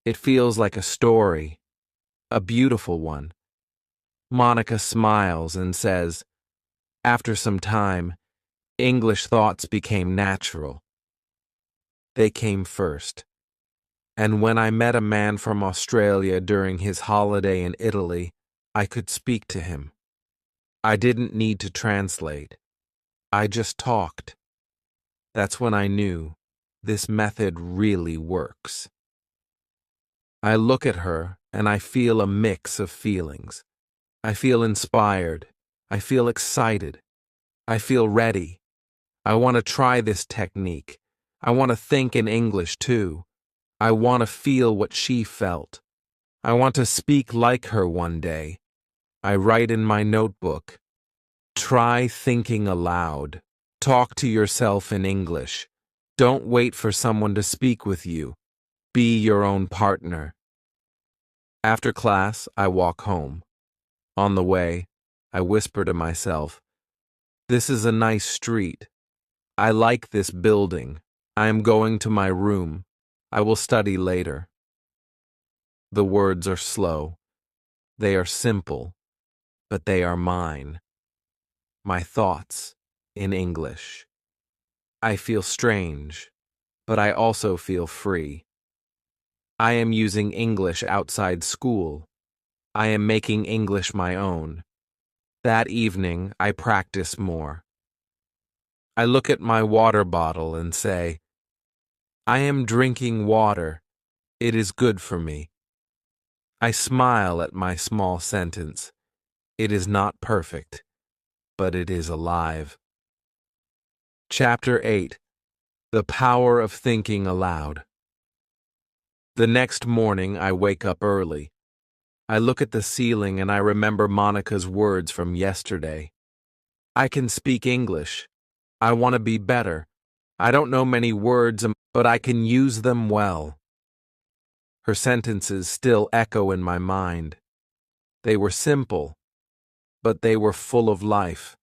It feels like a story, a beautiful one. Monica smiles and says, "After some time, English thoughts became natural. They came first. And when I met a man from Australia during his holiday in Italy, I could speak to him. I didn't need to translate. I just talked. That's when I knew this method really works." I look at her and I feel a mix of feelings. I feel inspired. I feel excited. I feel ready. I want to try this technique. I want to think in English too. I want to feel what she felt. I want to speak like her one day. I write in my notebook, "Try thinking aloud. Talk to yourself in English. Don't wait for someone to speak with you. Be your own partner." After class, I walk home. On the way, I whisper to myself, "This is a nice street. I like this building. I am going to my room. I will study later." The words are slow. They are simple, but they are mine. My thoughts in English. I feel strange, but I also feel free. I am using English outside school. I am making English my own. That evening, I practice more. I look at my water bottle and say, "I am drinking water. It is good for me." I smile at my small sentence. It is not perfect, but it is alive. Chapter 8. The power of thinking aloud. The next morning, I wake up early. I look at the ceiling and I remember Monica's words from yesterday. I can speak English. I want to be better. I don't know many words, but I can use them well. Her sentences still echo in my mind. They were simple, but they were full of life.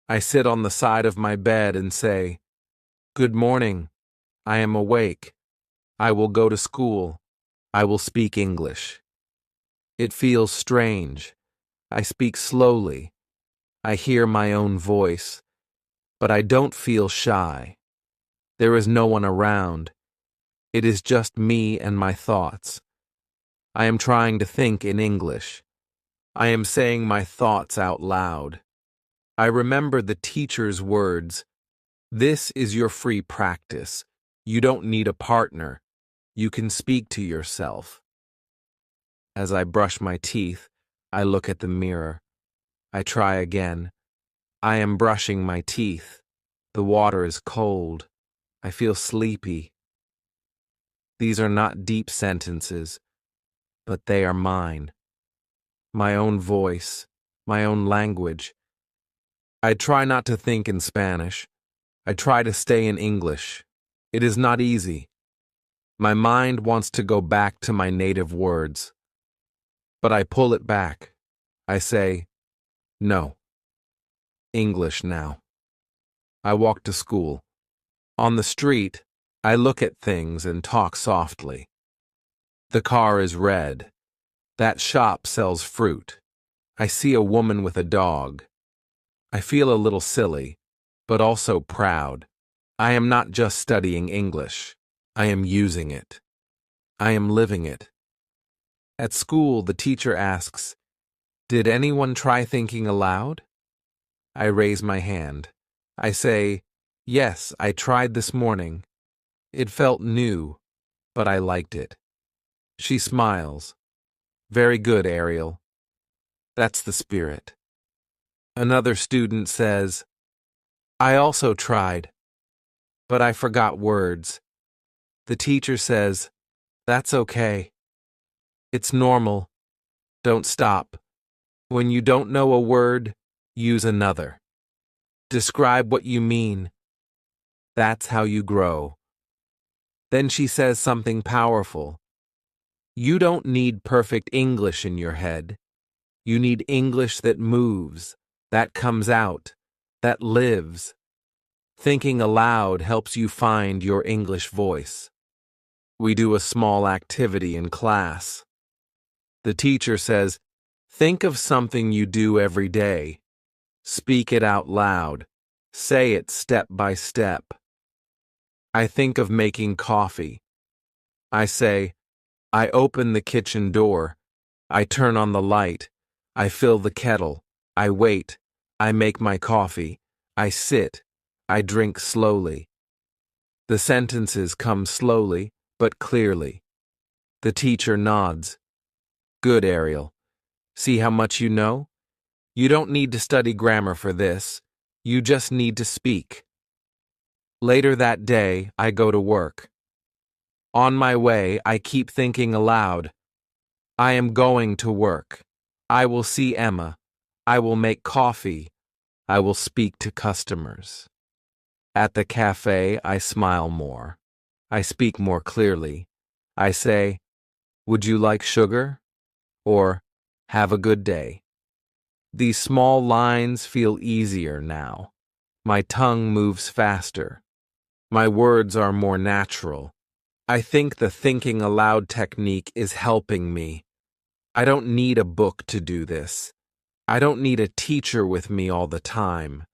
I sit on the side of my bed and say, "Good morning. I am awake. I will go to school. I will speak English." It feels strange. I speak slowly. I hear my own voice, but I don't feel shy. There is no one around. It is just me and my thoughts. I am trying to think in English. I am saying my thoughts out loud. I remember the teacher's words. This is your free practice. You don't need a partner. You can speak to yourself. As I brush my teeth, I look at the mirror. I try again. I am brushing my teeth. The water is cold. I feel sleepy. These are not deep sentences, but they are mine. My own voice, my own language. I try not to think in Spanish. I try to stay in English. It is not easy. My mind wants to go back to my native words. But I pull it back. I say, no. English now. I walk to school. On the street, I look at things and talk softly. The car is red. That shop sells fruit. I see a woman with a dog. I feel a little silly, but also proud. I am not just studying English. I am using it. I am living it. At school, the teacher asks, "Did anyone try thinking aloud?" I raise my hand. I say, "Yes, I tried this morning. It felt new, but I liked it." She smiles. "Very good, Ariel. That's the spirit." Another student says, "I also tried, but I forgot words." The teacher says, "That's okay. It's normal. Don't stop. When you don't know a word, use another. Describe what you mean. That's how you grow." Then she says something powerful. You don't need perfect English in your head. You need English that moves, that comes out, that lives. Thinking aloud helps you find your English voice. We do a small activity in class. The teacher says, think of something you do every day. Speak it out loud. Say it step by step. I think of making coffee. I say, I open the kitchen door. I turn on the light. I fill the kettle. I wait. I make my coffee. I sit. I drink slowly. The sentences come slowly, but clearly. The teacher nods. Good, Ariel. See how much you know? You don't need to study grammar for this. You just need to speak. Later that day, I go to work. On my way, I keep thinking aloud. I am going to work. I will see Emma. I will make coffee. I will speak to customers. At the cafe, I smile more. I speak more clearly. I say, would you like sugar? Or, have a good day. These small lines feel easier now. My tongue moves faster. My words are more natural. I think the thinking aloud technique is helping me. I don't need a book to do this. I don't need a teacher with me all the time.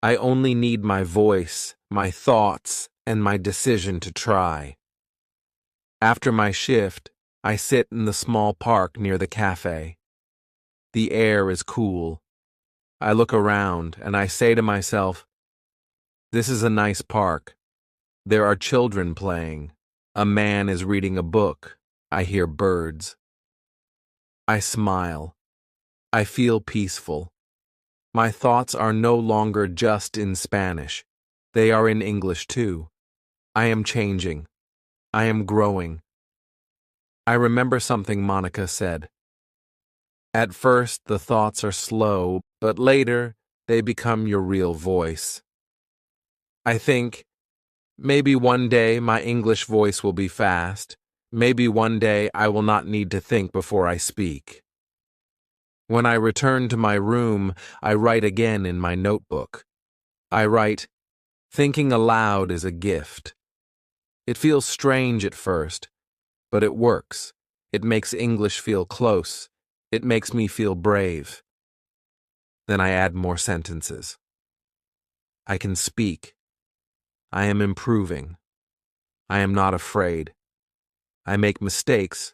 I only need my voice, my thoughts, and my decision to try. After my shift, I sit in the small park near the cafe. The air is cool. I look around and I say to myself, this is a nice park. There are children playing. A man is reading a book. I hear birds. I smile. I feel peaceful. My thoughts are no longer just in Spanish. They are in English too. I am changing. I am growing. I remember something Monica said. At first, the thoughts are slow, but later, they become your real voice. I think, maybe one day my English voice will be fast. Maybe one day I will not need to think before I speak. When I return to my room, I write again in my notebook. I write, thinking aloud is a gift. It feels strange at first, but it works. It makes English feel close. It makes me feel brave. Then I add more sentences. I can speak. I am improving. I am not afraid. I make mistakes,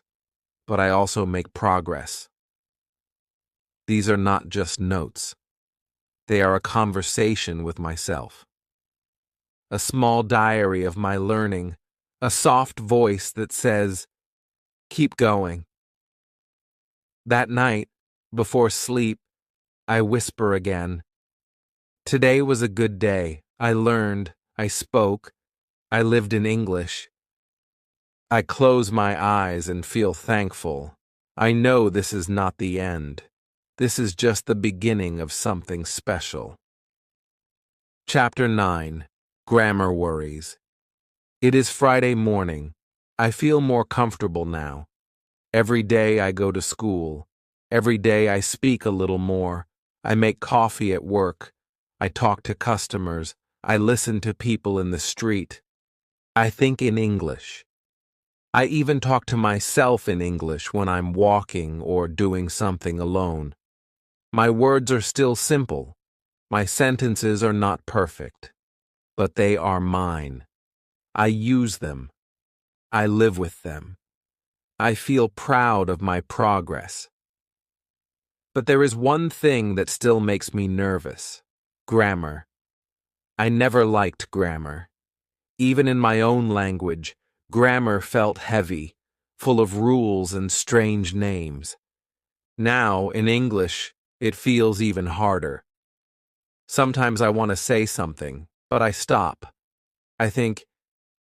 but I also make progress. These are not just notes. They are a conversation with myself. A small diary of my learning, a soft voice that says, keep going. That night, before sleep, I whisper again. Today was a good day. I learned, I spoke, I lived in English. I close my eyes and feel thankful. I know this is not the end. This is just the beginning of something special. Chapter 9. Grammar Worries. It is Friday morning. I feel more comfortable now. Every day I go to school. Every day I speak a little more. I make coffee at work. I talk to customers. I listen to people in the street. I think in English. I even talk to myself in English when I'm walking or doing something alone. My words are still simple. My sentences are not perfect. But they are mine. I use them. I live with them. I feel proud of my progress. But there is one thing that still makes me nervous. Grammar. I never liked grammar. Even in my own language, grammar felt heavy, full of rules and strange names. Now, in English, it feels even harder. Sometimes I want to say something, but I stop. I think,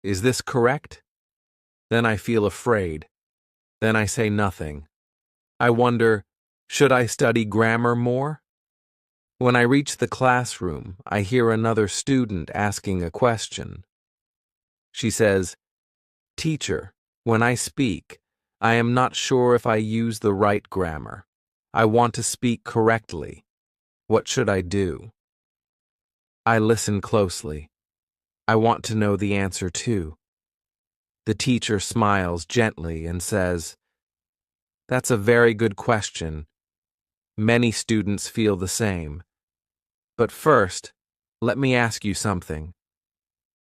is this correct? Then I feel afraid. Then I say nothing. I wonder, should I study grammar more? When I reach the classroom, I hear another student asking a question. She says, "Teacher, when I speak, I am not sure if I use the right grammar. I want to speak correctly. What should I do?" I listen closely. I want to know the answer too. The teacher smiles gently and says, "That's a very good question. Many students feel the same. But first, let me ask you something.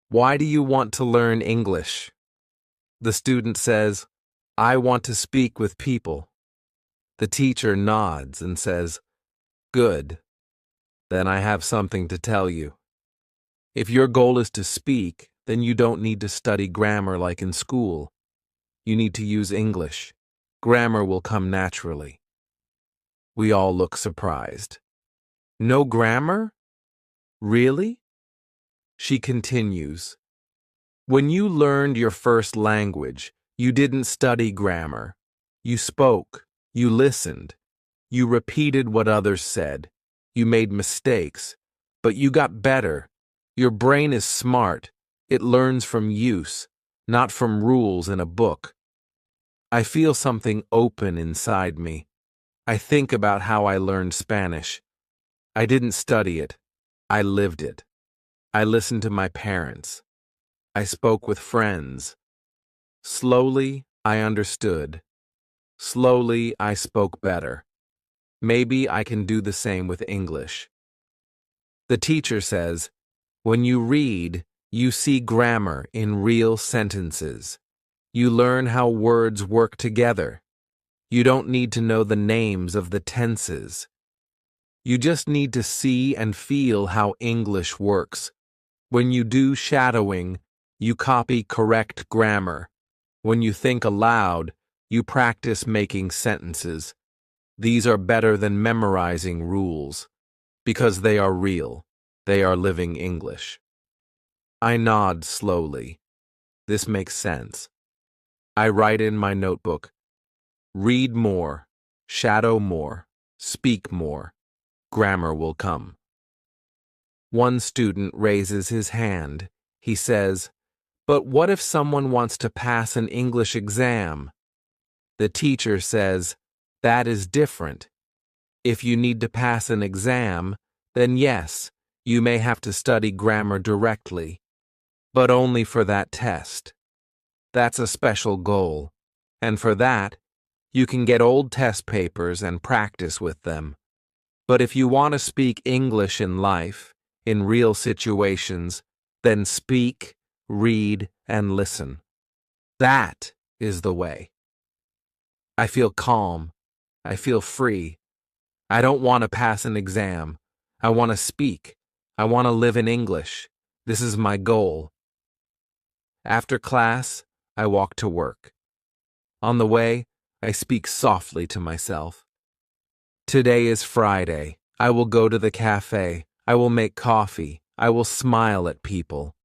Why do you want to learn English?" The student says, "I want to speak with people." The teacher nods and says, "Good. Then I have something to tell you. If your goal is to speak, then you don't need to study grammar like in school. You need to use English. Grammar will come naturally." We all look surprised. "No grammar? Really?" She continues, "When you learned your first language, you didn't study grammar. You spoke, you listened, you repeated what others said, you made mistakes, but you got better. Your brain is smart. It learns from use, not from rules in a book." I feel something open inside me. I think about how I learned Spanish. I didn't study it. I lived it. I listened to my parents. I spoke with friends. Slowly, I understood. Slowly, I spoke better. Maybe I can do the same with English. The teacher says, when you read, you see grammar in real sentences. You learn how words work together. You don't need to know the names of the tenses. You just need to see and feel how English works. When you do shadowing, you copy correct grammar. When you think aloud, you practice making sentences. These are better than memorizing rules, because they are real. They are living English. I nod slowly. This makes sense. I write in my notebook, read more, shadow more, speak more. Grammar will come. One student raises his hand. He says, "But what if someone wants to pass an English exam?" The teacher says, "That is different. If you need to pass an exam, then yes, you may have to study grammar directly, but only for that test. That's a special goal, and for that, you can get old test papers and practice with them. But if you want to speak English in life, in real situations, then speak, read, and listen. That is the way." I feel calm. I feel free. I don't want to pass an exam. I want to speak. I want to live in English. This is my goal. After class, I walk to work. On the way, I speak softly to myself. Today is Friday. I will go to the cafe. I will make coffee. I will smile at people.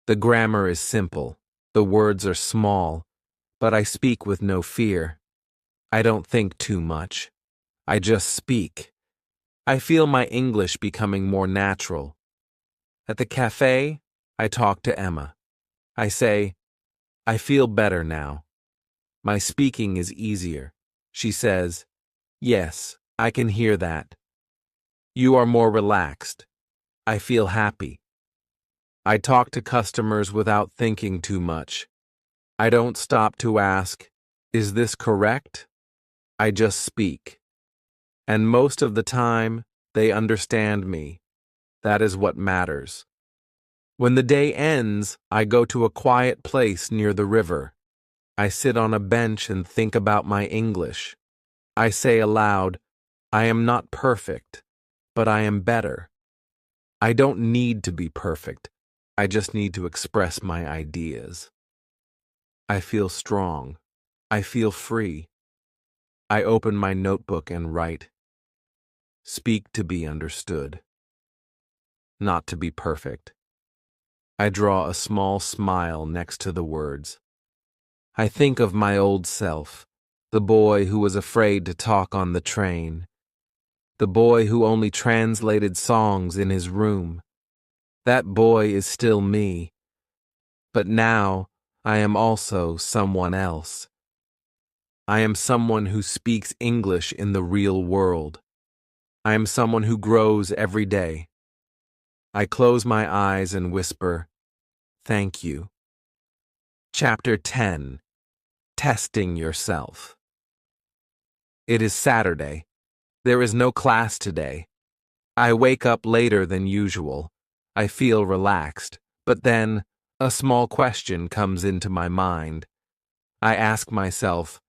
The grammar is simple. The words are small, but I speak with no fear. I don't think too much. I just speak. I feel my English becoming more natural. At the cafe, I talk to Emma. I say, "I feel better now. My speaking is easier." She says, "Yes, I can hear that. You are more relaxed. I feel happy." I talk to customers without thinking too much. I don't stop to ask, "Is this correct?" I just speak. And most of the time, they understand me. That is what matters. When the day ends, I go to a quiet place near the river. I sit on a bench and think about my English. I say aloud, "I am not perfect, but I am better." I don't need to be perfect. I just need to express my ideas. I feel strong. I feel free. I open my notebook and write, "Speak to be understood, not to be perfect." I draw a small smile next to the words. I think of my old self, the boy who was afraid to talk on the train, the boy who only translated songs in his room. That boy is still me, but now I am also someone else. I am someone who speaks English in the real world. I am someone who grows every day. I close my eyes and whisper, "Thank you." Chapter 10. Testing Yourself. It is Saturday. There is no class today. I wake up later than usual. I feel relaxed, but then a small question comes into my mind. I ask myself,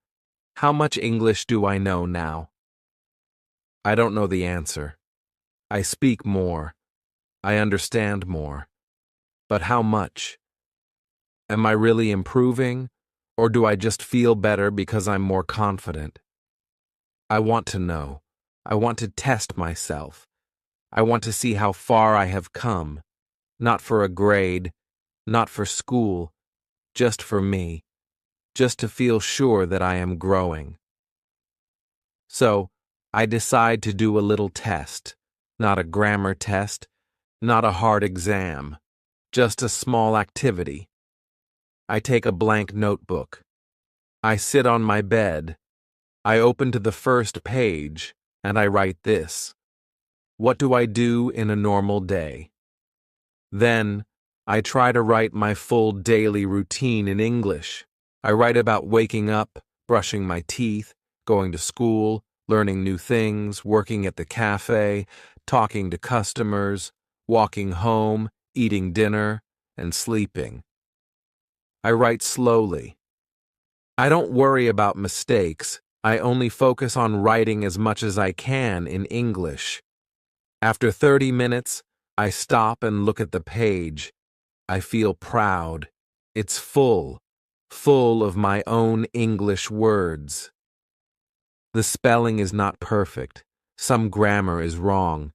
how much English do I know now? I don't know the answer. I speak more. I understand more. But how much? Am I really improving, or do I just feel better because I'm more confident? I want to know. I want to test myself. I want to see how far I have come. Not for a grade, not for school, just for me. Just to feel sure that I am growing. So, I decide to do a little test. Not a grammar test, not a hard exam. Just a small activity. I take a blank notebook. I sit on my bed. I open to the first page, and I write this. What do I do in a normal day? Then, I try to write my full daily routine in English. I write about waking up, brushing my teeth, going to school, learning new things, working at the cafe, talking to customers, walking home, eating dinner, and sleeping. I write slowly. I don't worry about mistakes. I only focus on writing as much as I can in English. After 30 minutes, I stop and look at the page. I feel proud. It's full of my own English words. The spelling is not perfect. Some grammar is wrong,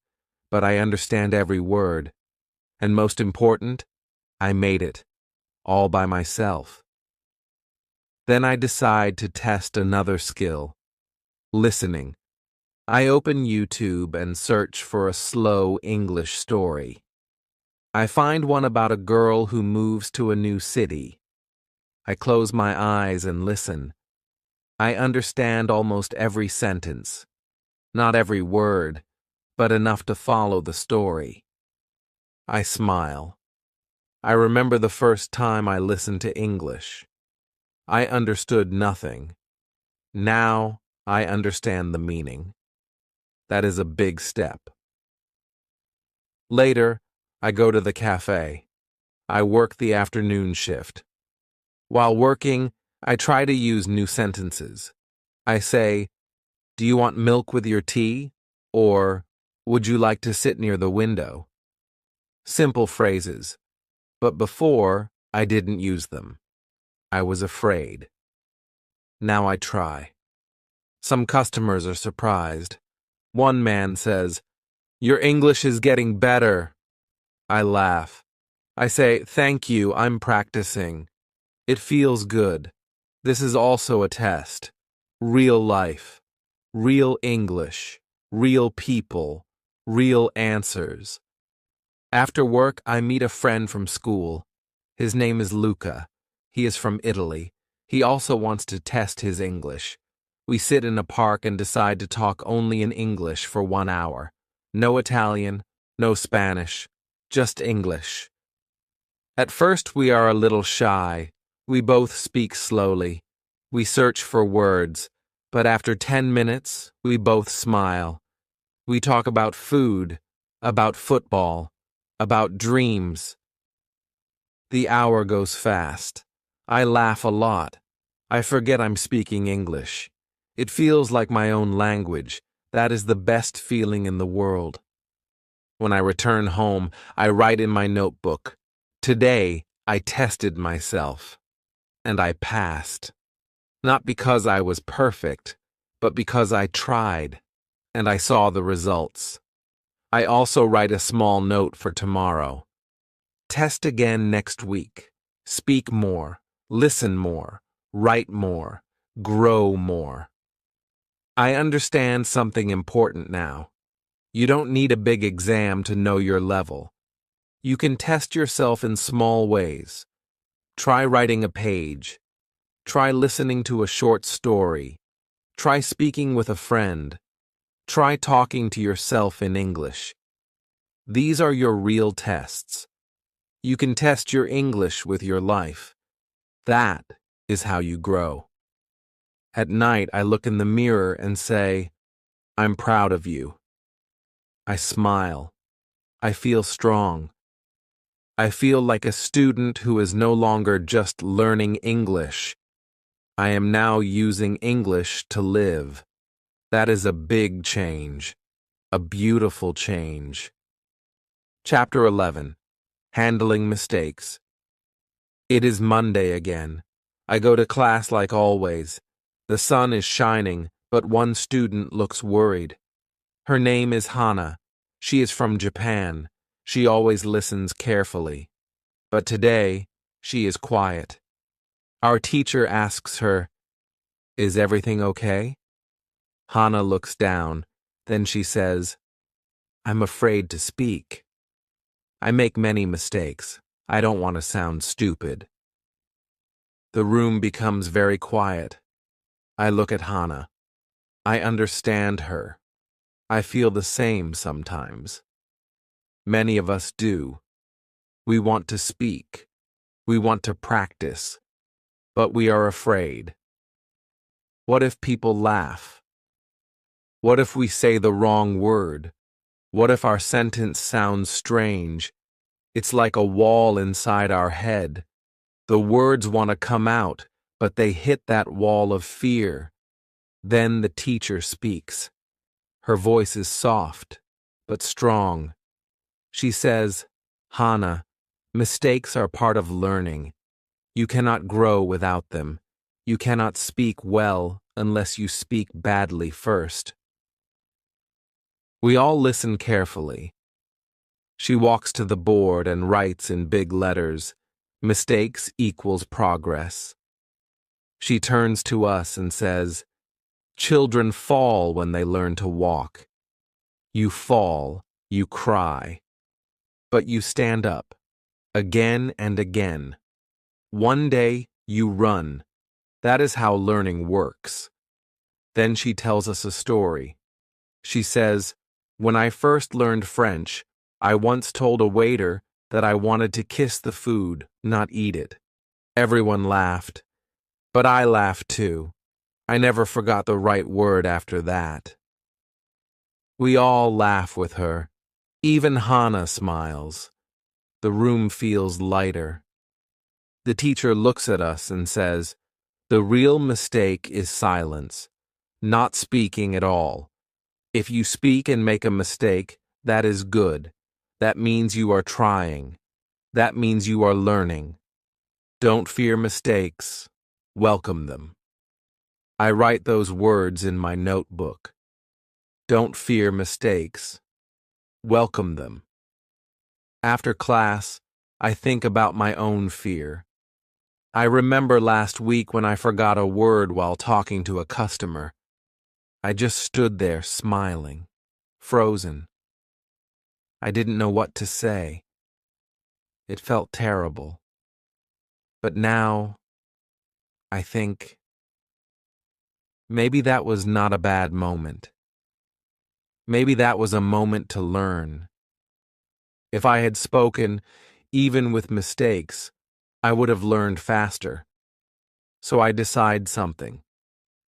but I understand every word. And most important, I made it. all by myself. Then I decide to test another skill, listening. I open YouTube and search for a slow English story. I find one about a girl who moves to a new city. I close my eyes and listen. I understand almost every sentence. Not every word, but enough to follow the story. I smile. I remember the first time I listened to English. I understood nothing. Now I understand the meaning. That is a big step. Later, I go to the cafe. I work the afternoon shift. While working, I try to use new sentences. I say, "Do you want milk with your tea?" Or, "Would you like to sit near the window?" Simple phrases. But before, I didn't use them. I was afraid. Now I try. Some customers are surprised. One man says, "Your English is getting better." I laugh. I say, "Thank you, I'm practicing." It feels good. This is also a test. Real life. Real English. Real people. Real answers. After work, I meet a friend from school. His name is Luca. He is from Italy. He also wants to test his English. We sit in a park and decide to talk only in English for 1 hour. No Italian, no Spanish, just English. At first, we are a little shy. We both speak slowly. We search for words, but after 10 minutes, we both smile. We talk about food, about football, about dreams. The hour goes fast. I laugh a lot. I forget I'm speaking English. It feels like my own language. That is the best feeling in the world. When I return home, I write in my notebook, "Today, I tested myself." And I passed. Not because I was perfect, but because I tried, and I saw the results. I also write a small note for tomorrow. Test again next week. Speak more, listen more, write more, grow more. I understand something important now. You don't need a big exam to know your level. You can test yourself in small ways. Try writing a page. Try listening to a short story. Try speaking with a friend. Try talking to yourself in English. These are your real tests. You can test your English with your life. That is how you grow. At night, I look in the mirror and say, "I'm proud of you." I smile. I feel strong. I feel like a student who is no longer just learning English. I am now using English to live. That is a big change. A beautiful change. Chapter 11. Handling Mistakes. It is Monday again. I go to class like always. The sun is shining, but one student looks worried. Her name is Hana. She is from Japan. She always listens carefully. But today, she is quiet. Our teacher asks her, "Is everything okay?" Hana looks down. Then she says, "I'm afraid to speak. I make many mistakes. I don't want to sound stupid." The room becomes very quiet. I look at Hana. I understand her. I feel the same sometimes. Many of us do. We want to speak. We want to practice. But we are afraid. What if people laugh? What if we say the wrong word? What if our sentence sounds strange? It's like a wall inside our head. The words want to come out, but they hit that wall of fear. Then the teacher speaks. Her voice is soft, but strong. She says, "Hana, mistakes are part of learning. You cannot grow without them. You cannot speak well unless you speak badly first." We all listen carefully. She walks to the board and writes in big letters, Mistakes equals progress. She turns to us and says, "Children fall when they learn to walk. You fall, you cry, but you stand up, again and again. One day, you run. That is how learning works." Then she tells us a story. She says, "When I first learned French, I once told a waiter that I wanted to kiss the food, not eat it. Everyone laughed, but I laughed too. I never forgot the right word after that." We all laugh with her. Even Hannah smiles. The room feels lighter. The teacher looks at us and says, "The real mistake is silence, not speaking at all. If you speak and make a mistake, that is good. That means you are trying. That means you are learning. Don't fear mistakes. Welcome them." I write those words in my notebook. Don't fear mistakes. Welcome them. After class, I think about my own fear. I remember last week when I forgot a word while talking to a customer. I just stood there smiling, frozen. I didn't know what to say. It felt terrible. But now, I think, maybe that was not a bad moment. Maybe that was a moment to learn. If I had spoken, even with mistakes, I would have learned faster. So I decide something.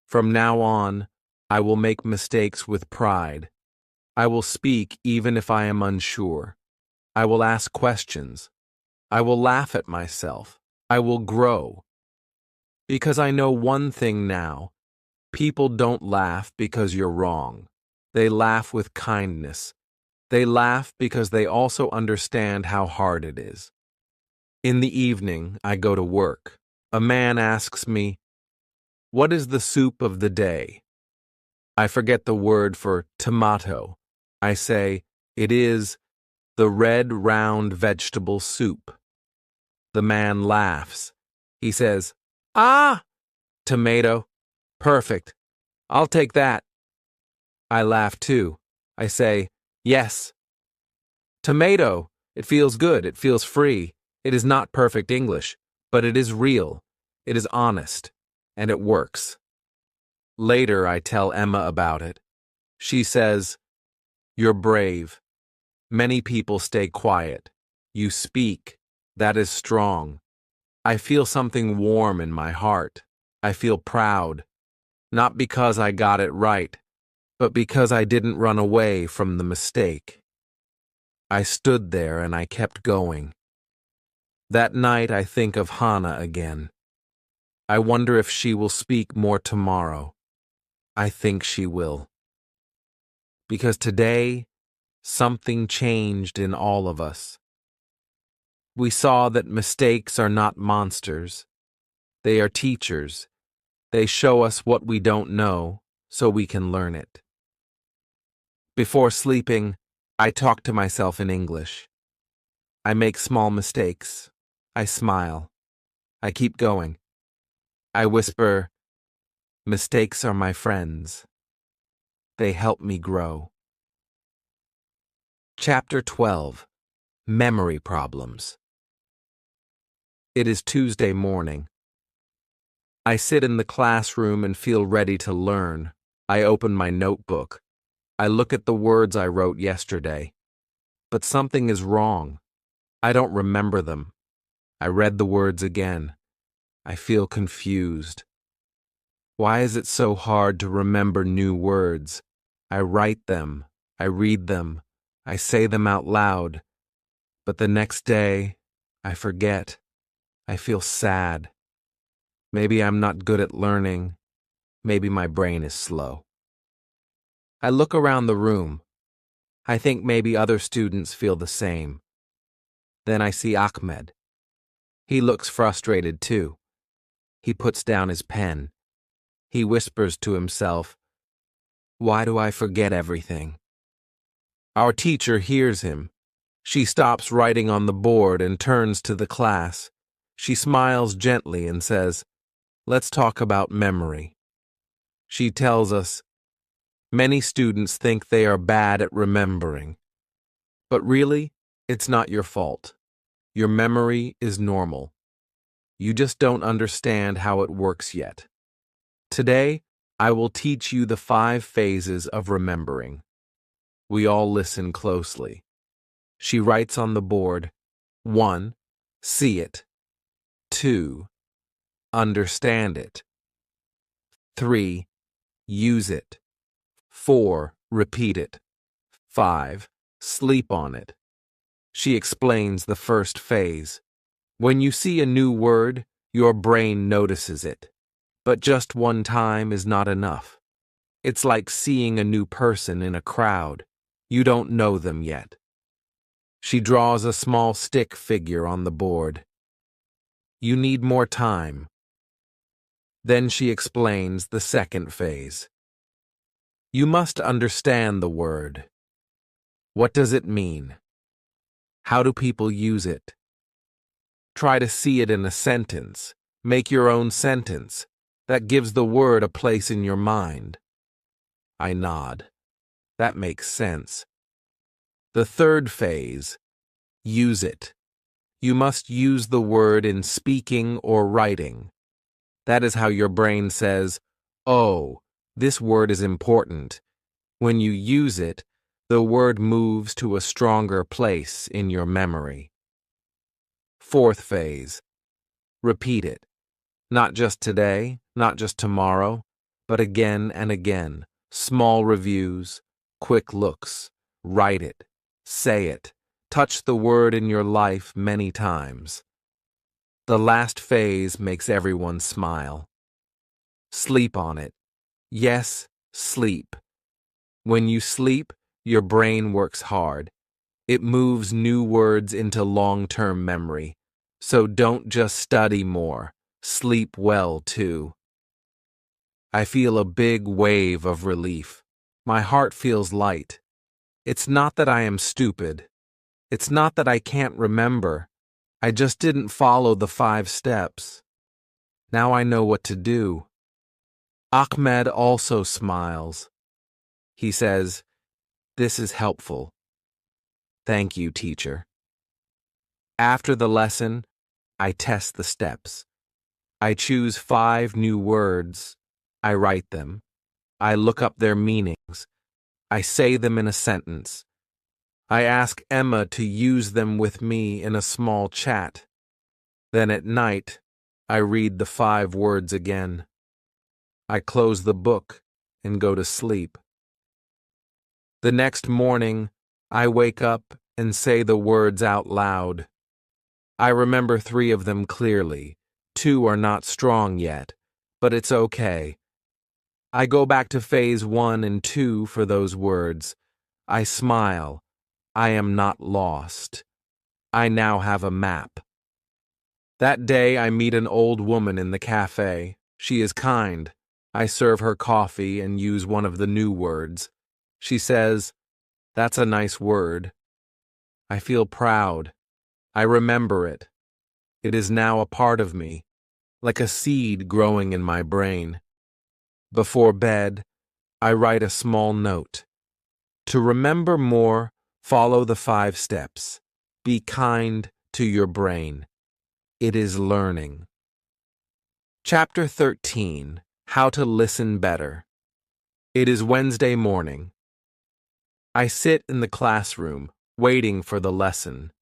From now on, I will make mistakes with pride. I will speak even if I am unsure. I will ask questions. I will laugh at myself. I will grow. Because I know one thing now. People don't laugh because you're wrong. They laugh with kindness. They laugh because they also understand how hard it is. In the evening, I go to work. A man asks me, "What is the soup of the day?" I forget the word for tomato. I say, "It is the red round vegetable soup." The man laughs. He says, "Ah, tomato. Perfect. I'll take that." I laugh too. I say, "Yes. Tomato. It feels good. It feels free. It is not perfect English, but it is real. It is honest. And it works." Later, I tell Emma about it. She says, "You're brave. Many people stay quiet. You speak. That is strong." I feel something warm in my heart. I feel proud. Not because I got it right, but because I didn't run away from the mistake. I stood there and I kept going. That night I think of Hannah again. I wonder if she will speak more tomorrow. I think she will. Because today, something changed in all of us. We saw that mistakes are not monsters. They are teachers. They show us what we don't know, so we can learn it. Before sleeping, I talk to myself in English. I make small mistakes. I smile. I keep going. I whisper, "Mistakes are my friends. They help me grow." Chapter 12. Memory Problems. It is Tuesday morning. I sit in the classroom and feel ready to learn. I open my notebook. I look at the words I wrote yesterday. But something is wrong. I don't remember them. I read the words again. I feel confused. Why is it so hard to remember new words? I write them. I read them. I say them out loud. But the next day, I forget. I feel sad. Maybe I'm not good at learning. Maybe my brain is slow. I look around the room. I think maybe other students feel the same. Then I see Ahmed. He looks frustrated too. He puts down his pen. He whispers to himself, "Why do I forget everything?" Our teacher hears him. She stops writing on the board and turns to the class. She smiles gently and says, "Let's talk about memory." She tells us, "Many students think they are bad at remembering, but really, it's not your fault. Your memory is normal. You just don't understand how it works yet. Today, I will teach you the 5 phases of remembering." We all listen closely. She writes on the board, 1. See it. 2. Understand it. 3. Use it. 4. Repeat it. 5. Sleep on it. She explains the first phase. When you see a new word, your brain notices it. But just one time is not enough. It's like seeing a new person in a crowd. You don't know them yet. She draws a small stick figure on the board. You need more time. Then she explains the second phase. You must understand the word. What does it mean? How do people use it? Try to see it in a sentence. Make your own sentence. That gives the word a place in your mind. I nod. That makes sense. The third phase. Use it. You must use the word in speaking or writing. That is how your brain says, "Oh, this word is important." When you use it, the word moves to a stronger place in your memory. Fourth phase. Repeat it. Not just today, not just tomorrow, but again and again. Small reviews, quick looks. Write it. Say it. Touch the word in your life many times. The last phase makes everyone smile. Sleep on it. Yes, sleep. When you sleep, your brain works hard. It moves new words into long-term memory. So don't just study more. Sleep well, too. I feel a big wave of relief. My heart feels light. It's not that I am stupid. It's not that I can't remember. I just didn't follow the 5 steps. Now I know what to do. Ahmed also smiles. He says, "This is helpful. Thank you, teacher." After the lesson, I test the steps. I choose 5 new words. I write them. I look up their meanings. I say them in a sentence. I ask Emma to use them with me in a small chat. Then at night, I read the 5 words again. I close the book and go to sleep. The next morning, I wake up and say the words out loud. I remember 3 of them clearly. 2 are not strong yet, but it's okay. I go back to phase 1 and 2 for those words. I smile. I am not lost. I now have a map. That day I meet an old woman in the cafe. She is kind. I serve her coffee and use one of the new words. She says, "That's a nice word." I feel proud. I remember it. It is now a part of me, like a seed growing in my brain. Before bed, I write a small note. To remember more, follow the 5 steps. Be kind to your brain. It is learning. Chapter 13. How to Listen Better. It is Wednesday morning. I sit in the classroom, waiting for the lesson.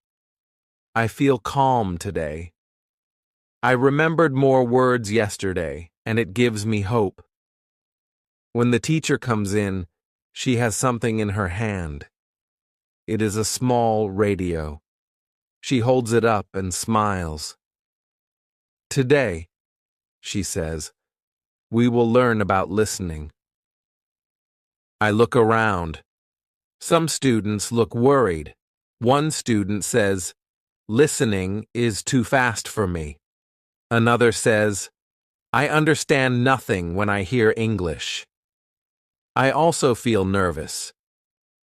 I feel calm today. I remembered more words yesterday, and it gives me hope. When the teacher comes in, she has something in her hand. It is a small radio. She holds it up and smiles. "Today," she says, "we will learn about listening." I look around. Some students look worried. One student says, "Listening is too fast for me." Another says, "I understand nothing when I hear English." I also feel nervous.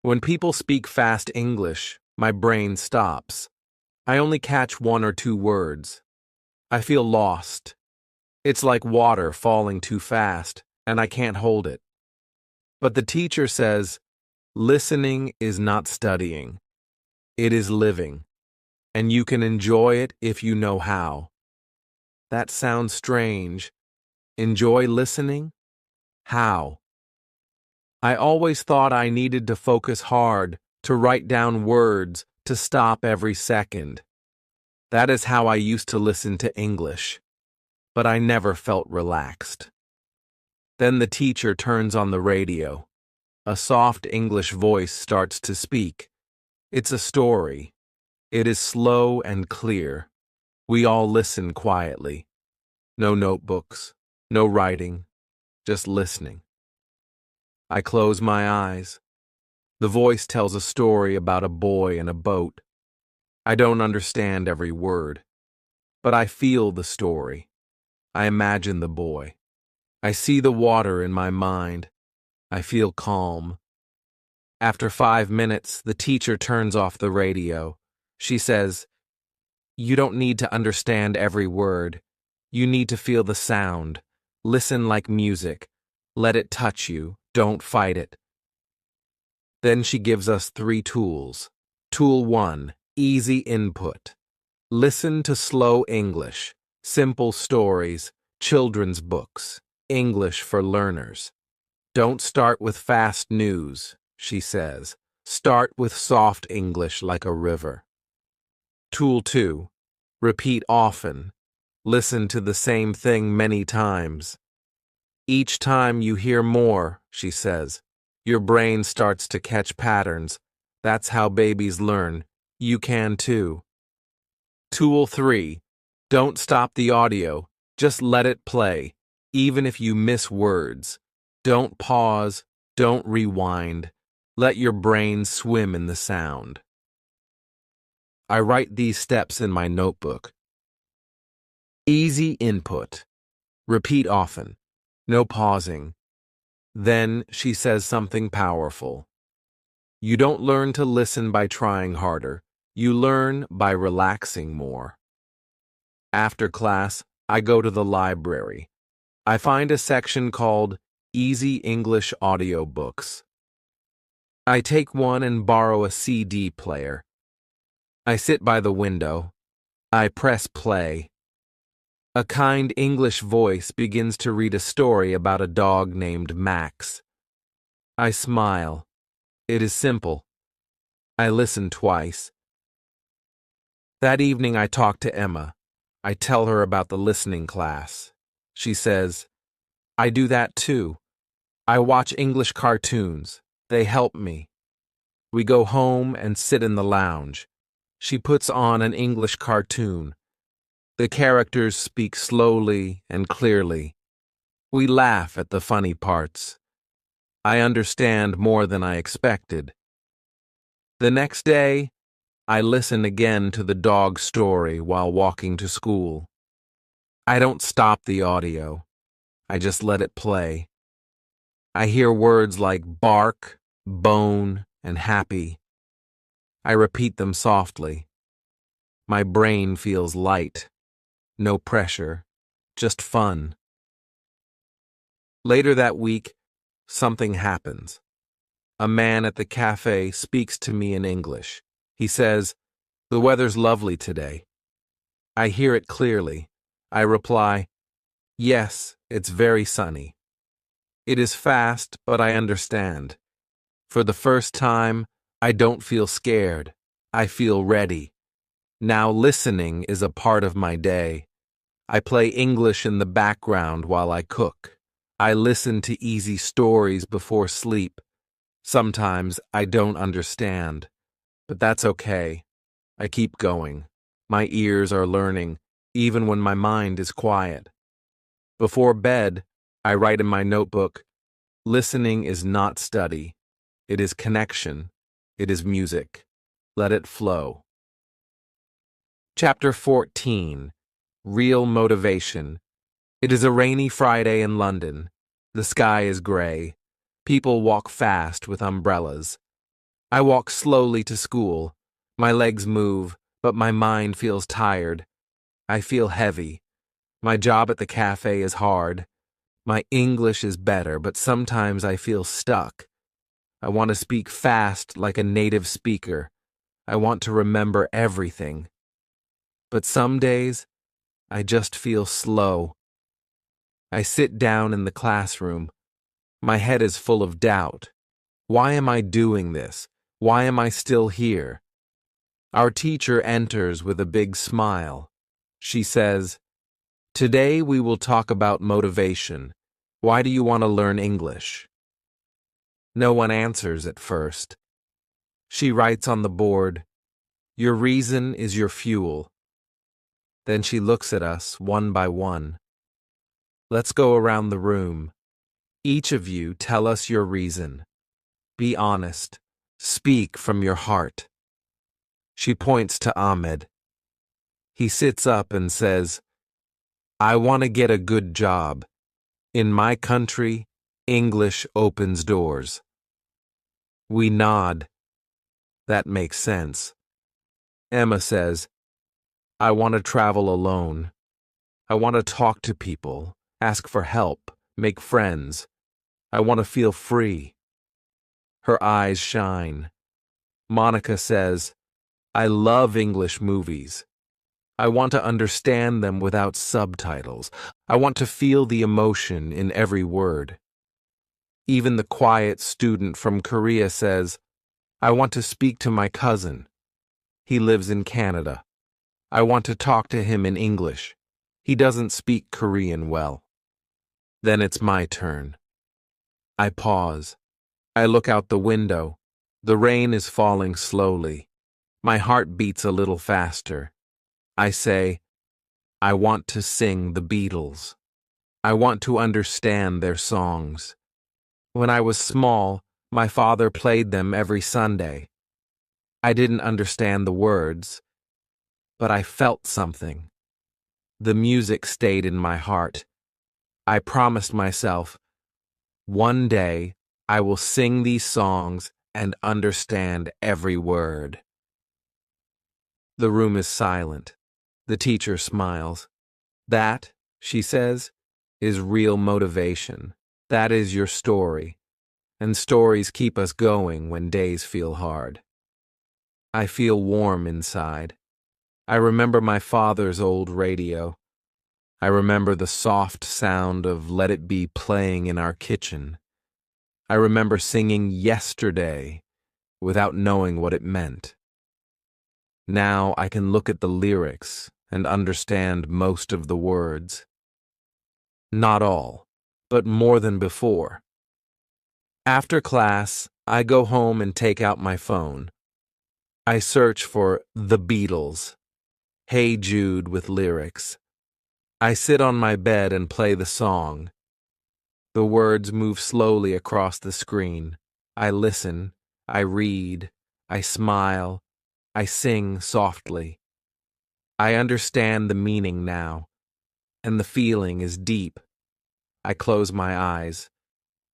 When people speak fast English, my brain stops. I only catch 1 or 2 words. I feel lost. It's like water falling too fast, and I can't hold it. But the teacher says, listening is not studying. It is living, and you can enjoy it if you know how. That sounds strange. Enjoy listening? How? I always thought I needed to focus hard, to write down words, to stop every second. That is how I used to listen to English, but I never felt relaxed. Then the teacher turns on the radio. A soft English voice starts to speak. It's a story. It is slow and clear. We all listen quietly. No notebooks, no writing, just listening. I close my eyes. The voice tells a story about a boy in a boat. I don't understand every word, but I feel the story. I imagine the boy. I see the water in my mind. I feel calm. After 5 minutes, the teacher turns off the radio. She says, "You don't need to understand every word. You need to feel the sound. Listen like music. Let it touch you. Don't fight it." Then she gives us 3 tools. Tool 1, easy input. Listen to slow English, simple stories, children's books, English for learners. Don't start with fast news, she says. Start with soft English like a river. Tool 2, repeat often. Listen to the same thing many times. Each time you hear more, she says, your brain starts to catch patterns. That's how babies learn. You can too. Tool 3, don't stop the audio. Just let it play, even if you miss words. Don't pause, don't rewind. Let your brain swim in the sound. I write these steps in my notebook. Easy input. Repeat often. No pausing. Then she says something powerful. You don't learn to listen by trying harder. You learn by relaxing more. After class, I go to the library. I find a section called Easy English Audiobooks. I take one and borrow a CD player. I sit by the window. I press play. A kind English voice begins to read a story about a dog named Max. I smile. It is simple. I listen twice. That evening I talk to Emma. I tell her about the listening class. She says, I do that too. I watch English cartoons. They help me. We go home and sit in the lounge. She puts on an English cartoon. The characters speak slowly and clearly. We laugh at the funny parts. I understand more than I expected. The next day, I listen again to the dog story while walking to school. I don't stop the audio. I just let it play. I hear words like bark, bone, and happy. I repeat them softly. My brain feels light. No pressure, just fun. Later that week, something happens. A man at the cafe speaks to me in English. He says, "The weather's lovely today." I hear it clearly. I reply, "Yes, it's very sunny." It is fast, but I understand. For the first time, I don't feel scared. I feel ready. Now listening is a part of my day. I play English in the background while I cook. I listen to easy stories before sleep. Sometimes I don't understand, but that's okay. I keep going. My ears are learning, even when my mind is quiet. Before bed, I write in my notebook, listening is not study. It is connection. It is music. Let it flow. Chapter 14. Real Motivation. It is a rainy Friday in London. The sky is gray. People walk fast with umbrellas. I walk slowly to school. My legs move, but my mind feels tired. I feel heavy. My job at the cafe is hard. My English is better, but sometimes I feel stuck. I want to speak fast like a native speaker. I want to remember everything. But some days, I just feel slow. I sit down in the classroom. My head is full of doubt. Why am I doing this? Why am I still here? Our teacher enters with a big smile. She says, "Today we will talk about motivation. Why do you want to learn English?" No one answers at first. She writes on the board, "Your reason is your fuel." Then she looks at us one by one. "Let's go around the room. Each of you tell us your reason. Be honest. Speak from your heart." She points to Ahmed. He sits up and says, "I want to get a good job. In my country, English opens doors." We nod. That makes sense. Emma says, "I want to travel alone. I want to talk to people, ask for help, make friends. I want to feel free." Her eyes shine. Monica says, "I love English movies. I want to understand them without subtitles. I want to feel the emotion in every word." Even the quiet student from Korea says, "I want to speak to my cousin. He lives in Canada. I want to talk to him in English. He doesn't speak Korean well." Then it's my turn. I pause. I look out the window. The rain is falling slowly. My heart beats a little faster. I say, "I want to sing the Beatles. I want to understand their songs. When I was small, my father played them every Sunday. I didn't understand the words, but I felt something. The music stayed in my heart. I promised myself, one day I will sing these songs and understand every word." The room is silent. The teacher smiles. "That," she says, "is real motivation. That is your story. And stories keep us going when days feel hard." I feel warm inside. I remember my father's old radio. I remember the soft sound of Let It Be playing in our kitchen. I remember singing "Yesterday" without knowing what it meant. Now I can look at the lyrics and understand most of the words. Not all, but more than before. After class, I go home and take out my phone. I search for The Beatles, Hey Jude with lyrics. I sit on my bed and play the song. The words move slowly across the screen. I listen, I read, I smile, I sing softly. I understand the meaning now, and the feeling is deep. I close my eyes.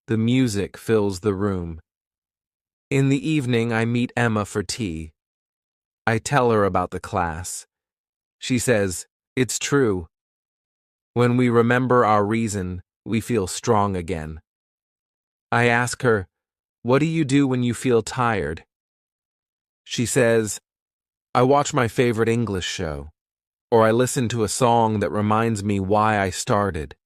The music fills the room. In the evening, I meet Emma for tea. I tell her about the class. She says, "It's true. When we remember our reason, we feel strong again." I ask her, "What do you do when you feel tired?" She says, "I watch my favorite English show, or I listen to a song that reminds me why I started.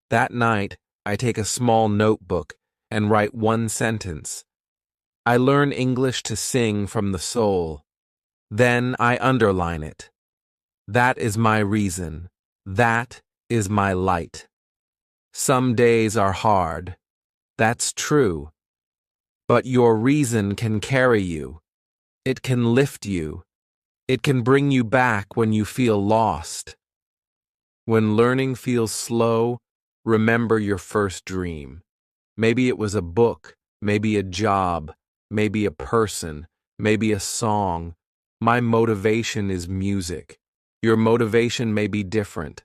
That night, I take a small notebook and write one sentence. I learn English to sing from the soul. Then I underline it. That is my reason. That is my light. Some days are hard. That's true. But your reason can carry you. It can lift you. It can bring you back when you feel lost. When learning feels slow, remember your first dream. Maybe it was a book, maybe a job, maybe a person, maybe a song. My motivation is music. Your motivation may be different,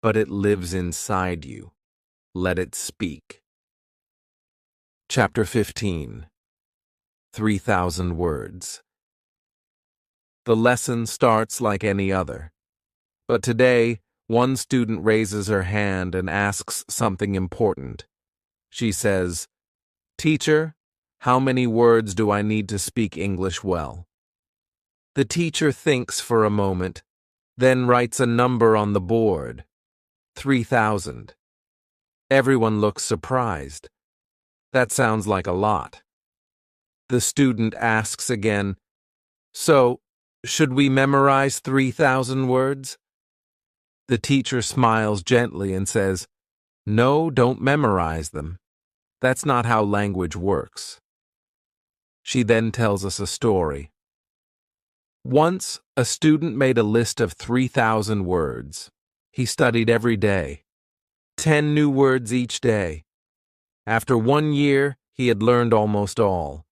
but it lives inside you. Let it speak. Chapter 15. 3,000 words. The lesson starts like any other. But today, one student raises her hand and asks something important. She says, "Teacher, how many words do I need to speak English well?" The teacher thinks for a moment, then writes a number on the board, 3,000. Everyone looks surprised. That sounds like a lot. The student asks again, "So, should we memorize 3,000 words?" The teacher smiles gently and says, "No, don't memorize them. That's not how language works." She then tells us a story. Once, a student made a list of 3,000 words. He studied every day, 10 new words each day. After 1 year, he had learned almost all.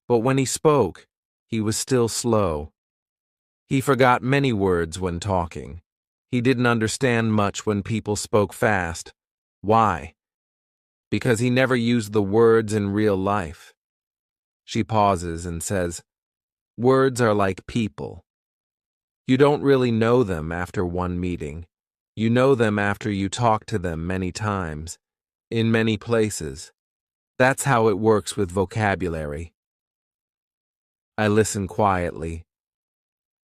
But when he spoke, he was still slow. He forgot many words when talking. He didn't understand much when people spoke fast. Why? Because he never used the words in real life. She pauses and says, "Words are like people. You don't really know them after one meeting. You know them after you talk to them many times, in many places. That's how it works with vocabulary." I listen quietly.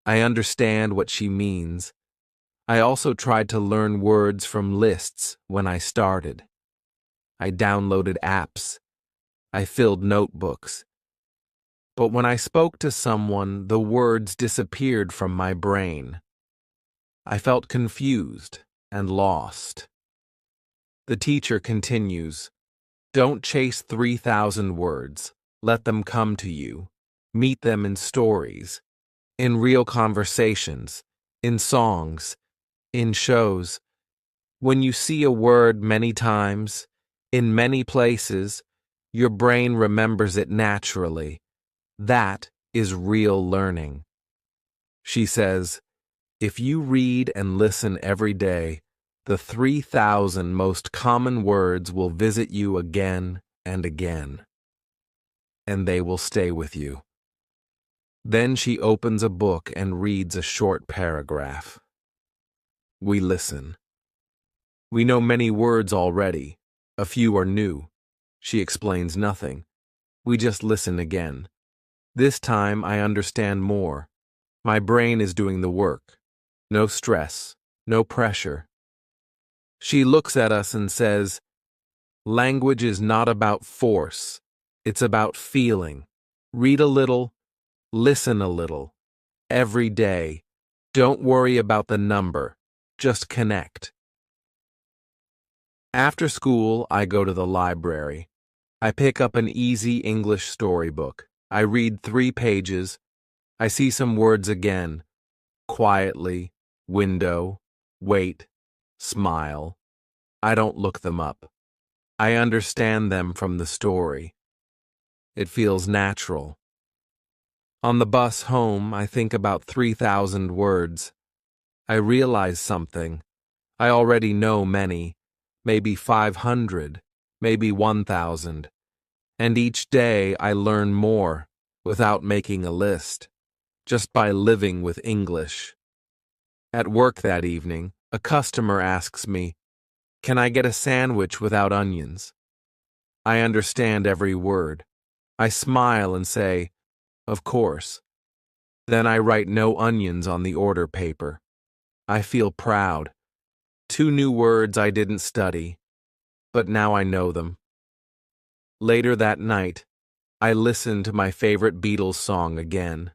I understand what she means. I also tried to learn words from lists when I started. I downloaded apps. I filled notebooks. But when I spoke to someone, the words disappeared from my brain. I felt confused and lost. The teacher continues, "Don't chase 3,000 words. Let them come to you. Meet them in stories, in real conversations, in songs, in shows. When you see a word many times, in many places, your brain remembers it naturally. That is real learning." She says, "If you read and listen every day, the 3,000 most common words will visit you again and again, and they will stay with you." Then she opens a book and reads a short paragraph. We listen. We know many words already. A few are new. She explains nothing. We just listen again. This time I understand more. My brain is doing the work. No stress, no pressure. She looks at us and says, "Language is not about force. It's about feeling. Read a little, listen a little. Every day. Don't worry about the number. Just connect." After school, I go to the library. I pick up an easy English storybook. I read 3 pages. I see some words again. Quietly, window, wait, smile. I don't look them up. I understand them from the story. It feels natural. On the bus home, I think about 3,000 words. I realize something. I already know many, maybe 500, maybe 1,000. And each day I learn more without making a list, just by living with English. At work that evening, a customer asks me, "Can I get a sandwich without onions?" I understand every word. I smile and say, "Of course." Then I write "no onions" on the order paper. I feel proud. 2 new words I didn't study, but now I know them. Later that night, I listen to my favorite Beatles song again.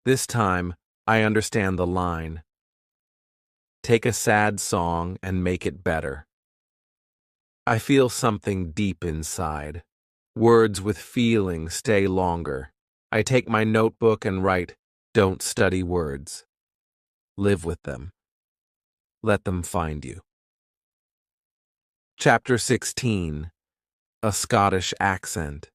This time, I understand the line. Take a sad song and make it better. I feel something deep inside. Words with feeling stay longer. I take my notebook and write, "Don't study words. Live with them. Let them find you." Chapter 16. A Scottish Accent.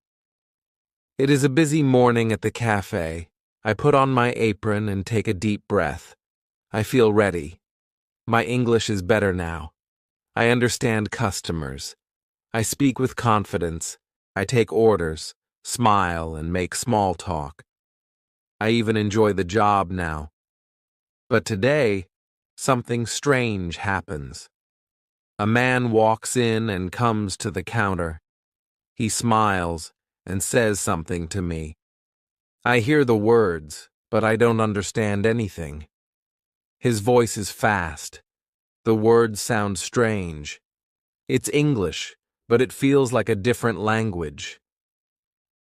It is a busy morning at the cafe. I put on my apron and take a deep breath. I feel ready. My English is better now. I understand customers. I speak with confidence. I take orders, smile, and make small talk. I even enjoy the job now. But today, something strange happens. A man walks in and comes to the counter. He smiles and says something to me. I hear the words, but I don't understand anything. His voice is fast. The words sound strange. It's English, but it feels like a different language.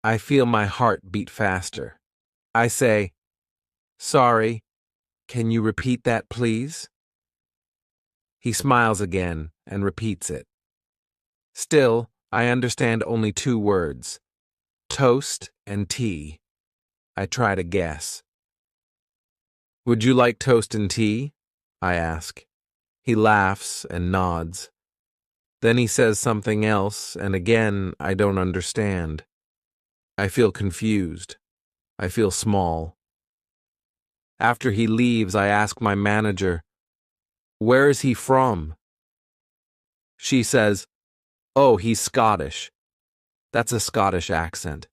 I feel my heart beat faster. I say, "Sorry, can you repeat that, please?" He smiles again and repeats it. Still, I understand only 2 words: toast and tea. I try to guess. "Would you like toast and tea?" I ask. He laughs and nods. Then he says something else, and again I don't understand. I feel confused. I feel small. After he leaves, I ask my manager, "Where is he from?" She says, "Oh, he's Scottish." That's a Scottish accent.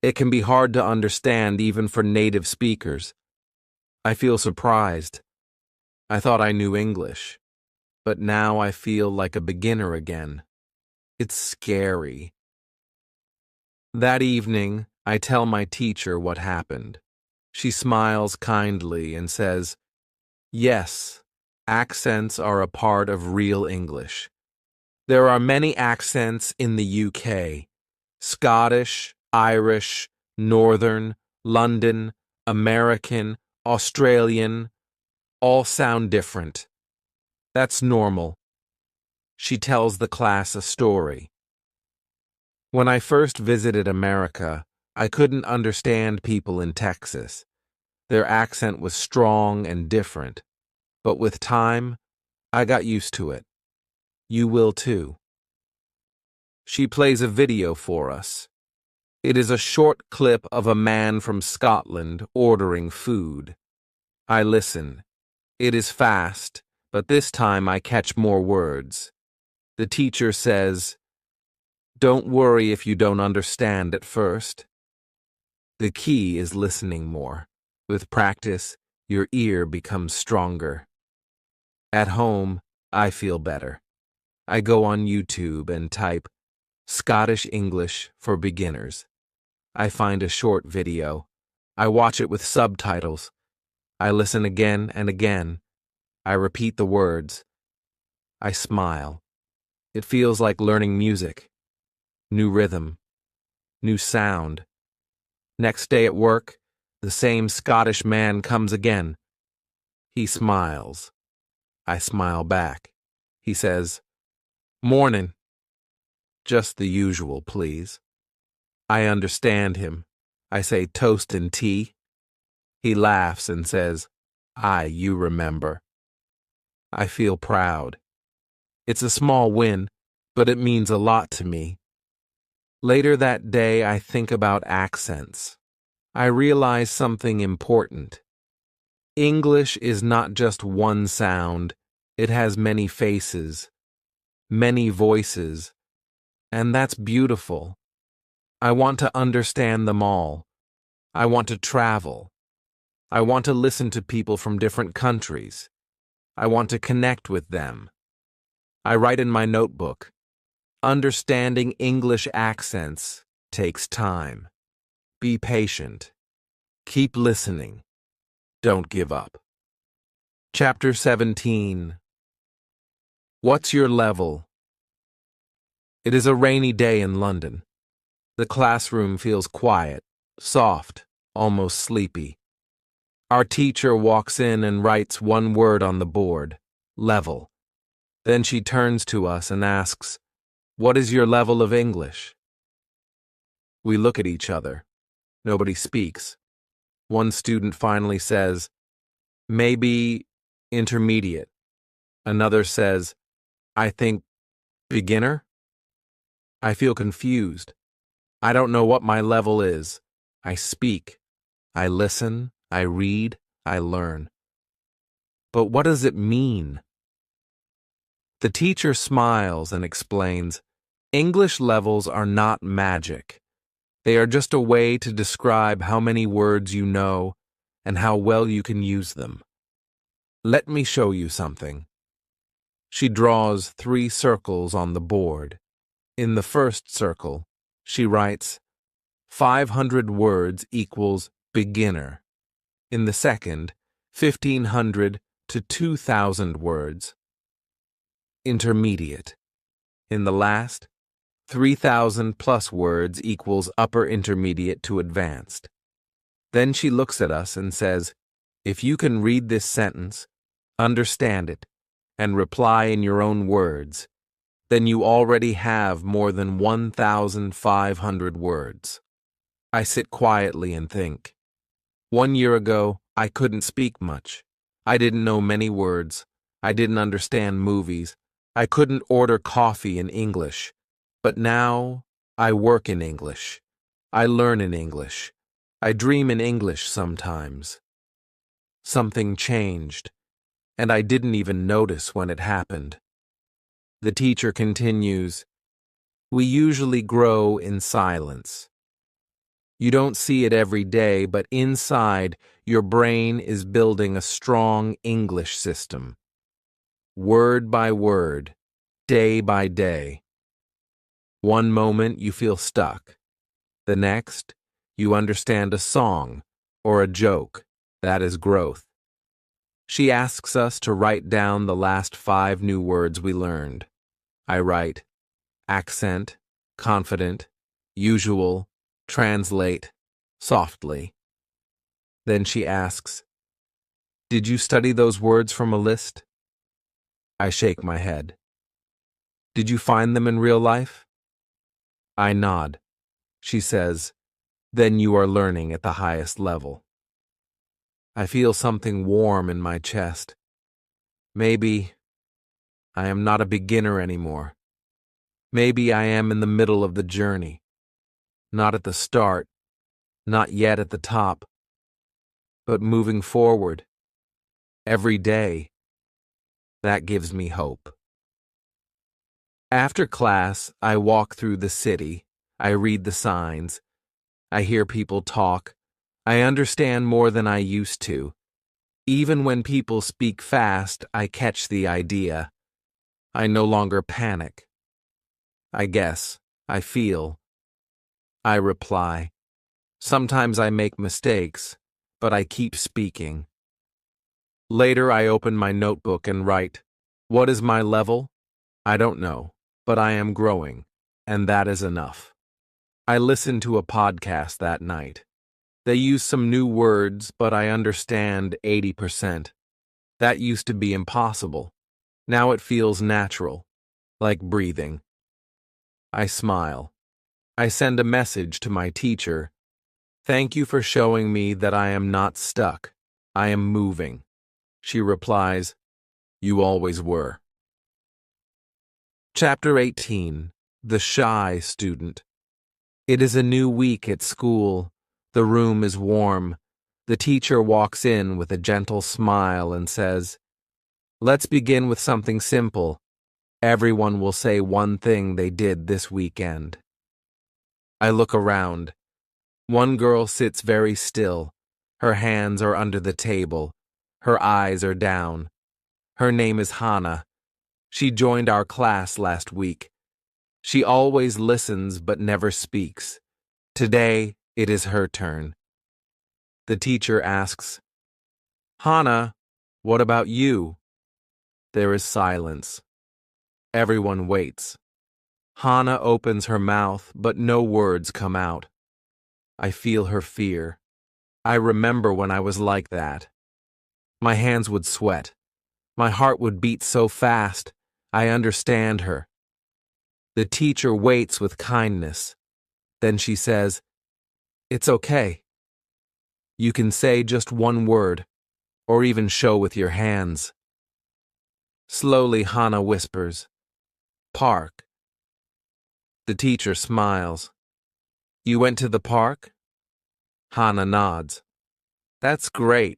It can be hard to understand even for native speakers. I feel surprised. I thought I knew English, but now I feel like a beginner again. It's scary. That evening, I tell my teacher what happened. She smiles kindly and says, "Yes, accents are a part of real English. There are many accents in the UK: Scottish, Irish, Northern, London, American, Australian, all sound different. That's normal." She tells the class a story. When I first visited America, I couldn't understand people in Texas. Their accent was strong and different. But with time, I got used to it. You will too. She plays a video for us. It is a short clip of a man from Scotland ordering food. I listen. It is fast, but this time I catch more words. The teacher says, "Don't worry if you don't understand at first." The key is listening more. With practice, your ear becomes stronger. At home, I feel better. I go on YouTube and type Scottish English for beginners. I find a short video. I watch it with subtitles. I listen again and again. I repeat the words. I smile. It feels like learning music. New rhythm. New sound. Next day at work, the same Scottish man comes again. He smiles. I smile back. He says, "Morning." Just the usual, please. I understand him. I say toast and tea. He laughs and says, "Aye, you remember." I feel proud. It's a small win, but it means a lot to me. Later that day, I think about accents. I realize something important. English is not just one sound. It has many faces, many voices, and that's beautiful. I want to understand them all. I want to travel. I want to listen to people from different countries. I want to connect with them. I write in my notebook, understanding English accents takes time. Be patient. Keep listening. Don't give up. Chapter 17. What's your level? It is a rainy day in London. The classroom feels quiet, soft, almost sleepy. Our teacher walks in and writes one word on the board, level. Then she turns to us and asks, "What is your level of English?" We look at each other. Nobody speaks. One student finally says, "Maybe intermediate." Another says, "I think beginner." I feel confused. I don't know what my level is. I speak. I listen. I read. I learn. But what does it mean? The teacher smiles and explains, English levels are not magic. They are just a way to describe how many words you know and how well you can use them. Let me show you something. She draws 3 circles on the board. In the first circle, she writes, 500 words equals beginner. In the second, 1,500 to 2,000 words, intermediate. In the last, 3,000 plus words equals upper intermediate to advanced. Then she looks at us and says, if you can read this sentence, understand it, and reply in your own words, then you already have more than 1,500 words. I sit quietly and think. 1 year ago, I couldn't speak much. I didn't know many words. I didn't understand movies. I couldn't order coffee in English. But now, I work in English. I learn in English. I dream in English sometimes. Something changed, and I didn't even notice when it happened. The teacher continues, we usually grow in silence. You don't see it every day, but inside, your brain is building a strong English system. Word by word, day by day. One moment you feel stuck. The next, you understand a song or a joke. That is growth. She asks us to write down the last 5 new words we learned. I write accent, confident, usual, translate, softly. Then she asks, did you study those words from a list? I shake my head. Did you find them in real life? I nod. She says, then you are learning at the highest level. I feel something warm in my chest. Maybe I am not a beginner anymore. Maybe I am in the middle of the journey. Not at the start, not yet at the top, but moving forward, every day. That gives me hope. After class, I walk through the city. I read the signs. I hear people talk. I understand more than I used to. Even when people speak fast, I catch the idea. I no longer panic. I guess. I feel. I reply. Sometimes I make mistakes, but I keep speaking. Later, I open my notebook and write, what is my level? I don't know, but I am growing, and that is enough. I listened to a podcast that night. They use some new words, but I understand 80%. That used to be impossible. Now it feels natural, like breathing. I smile. I send a message to my teacher. Thank you for showing me that I am not stuck. I am moving. She replies, you always were. Chapter 18. The Shy Student. It is a new week at school. The room is warm. The teacher walks in with a gentle smile and says, let's begin with something simple. Everyone will say one thing they did this weekend. I look around. One girl sits very still. Her hands are under the table. Her eyes are down. Her name is Hannah. She joined our class last week. She always listens but never speaks. Today, it is her turn. The teacher asks, Hannah, what about you? There is silence. Everyone waits. Hannah opens her mouth, but no words come out. I feel her fear. I remember when I was like that. My hands would sweat. My heart would beat so fast. I understand her. The teacher waits with kindness. Then she says, it's okay. You can say just one word, or even show with your hands. Slowly, Hannah whispers, park. The teacher smiles. You went to the park? Hannah nods. That's great.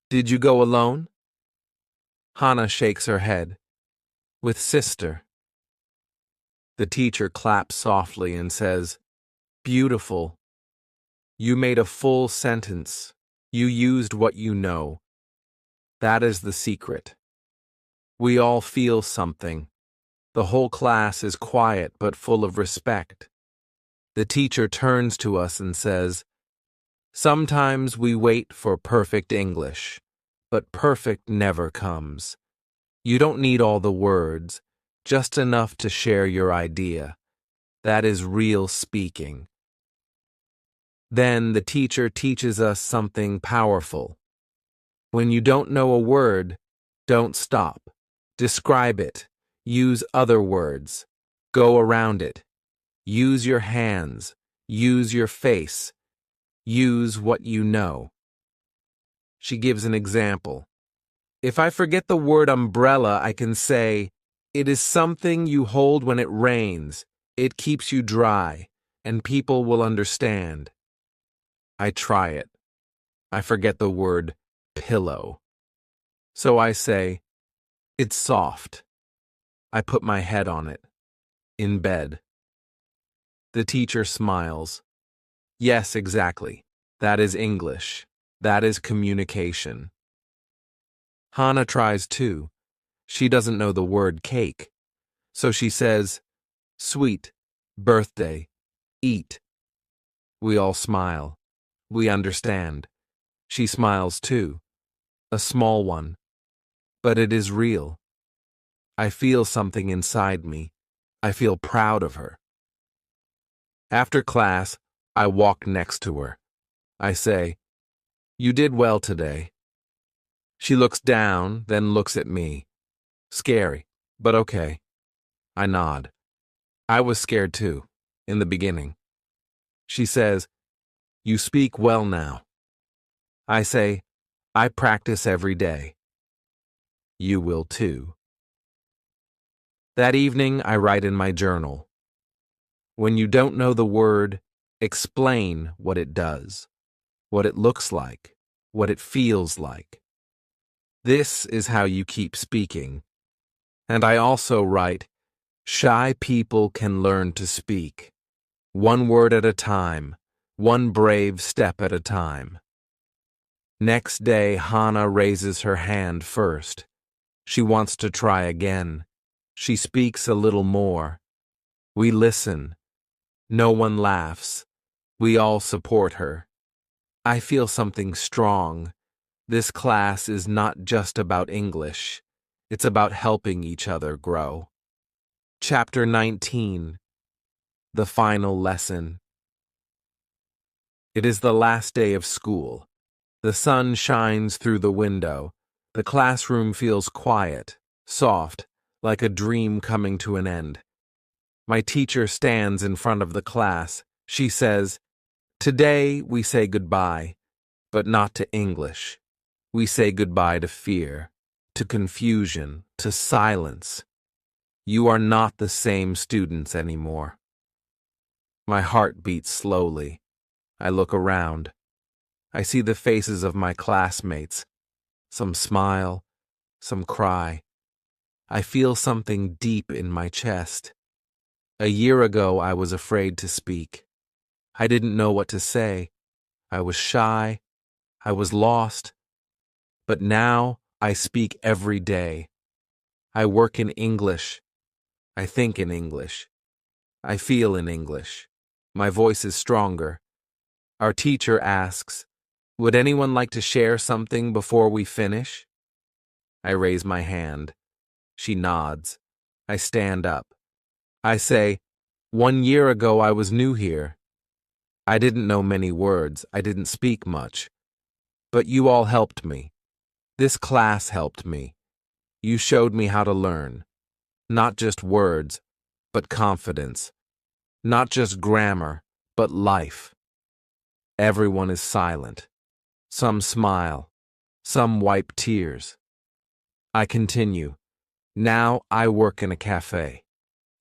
Did you go alone? Hannah shakes her head. With sister. The teacher claps softly and says, beautiful. You made a full sentence. You used what you know. That is the secret. We all feel something. The whole class is quiet but full of respect. The teacher turns to us and says, "Sometimes we wait for perfect English, but perfect never comes. You don't need all the words, just enough to share your idea. That is real speaking." Then the teacher teaches us something powerful. When you don't know a word, don't stop. Describe it. Use other words. Go around it. Use your hands. Use your face. Use what you know. She gives an example. If I forget the word umbrella, I can say, "It is something you hold when it rains. It keeps you dry, and people will understand." I try it. I forget the word pillow. So I say, "It's soft." I put my head on it. In bed. The teacher smiles. Yes, exactly. That is English. That is communication. Hannah tries too. She doesn't know the word cake. So she says, "Sweet, birthday, eat." We all smile. We understand. She smiles too. A small one. But it is real. I feel something inside me. I feel proud of her. After class, I walk next to her. I say, "You did well today." She looks down, then looks at me. Scary, but okay. I nod. I was scared too, in the beginning. She says, "You speak well now." I say, "I practice every day." You will too. That evening, I write in my journal. When you don't know the word, explain what it does, what it looks like, what it feels like. This is how you keep speaking. And I also write, shy people can learn to speak. One word at a time, one brave step at a time. Next day, Hannah raises her hand first. She wants to try again. She speaks a little more. We listen. No one laughs. We all support her. I feel something strong. This class is not just about English. It's about helping each other grow. Chapter 19. The Final Lesson. It is the last day of school. The sun shines through the window. The classroom feels quiet, soft, like a dream coming to an end. My teacher stands in front of the class. She says, "Today we say goodbye, but not to English. We say goodbye to fear, to confusion, to silence. You are not the same students anymore." My heart beats slowly. I look around. I see the faces of my classmates. Some smile, some cry. I feel something deep in my chest. A year ago, I was afraid to speak. I didn't know what to say. I was shy. I was lost. But now, I speak every day. I work in English. I think in English. I feel in English. My voice is stronger. Our teacher asks, "Would anyone like to share something before we finish?" I raise my hand. She nods. I stand up. I say, "1 year ago I was new here. I didn't know many words. I didn't speak much. But you all helped me. This class helped me. You showed me how to learn. Not just words, but confidence. Not just grammar, but life." Everyone is silent. Some smile. Some wipe tears. I continue. Now I work in a cafe.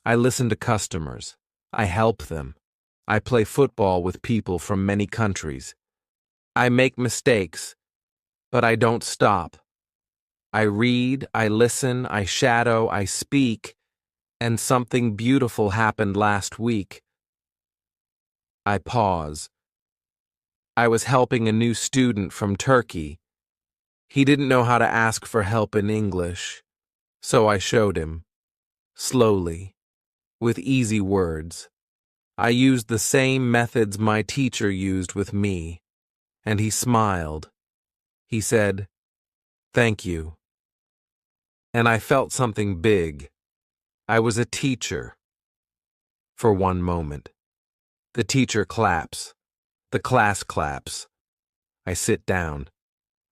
I listen to customers. I help them. I play football with people from many countries. I make mistakes, but I don't stop. I read, I listen, I shadow, I speak, and something beautiful happened last week. I pause. I was helping a new student from Turkey. He didn't know how to ask for help in English, so I showed him, slowly, with easy words. I used the same methods my teacher used with me, and he smiled. He said, "Thank you." And I felt something big. I was a teacher. For one moment. The teacher claps. The class claps. I sit down.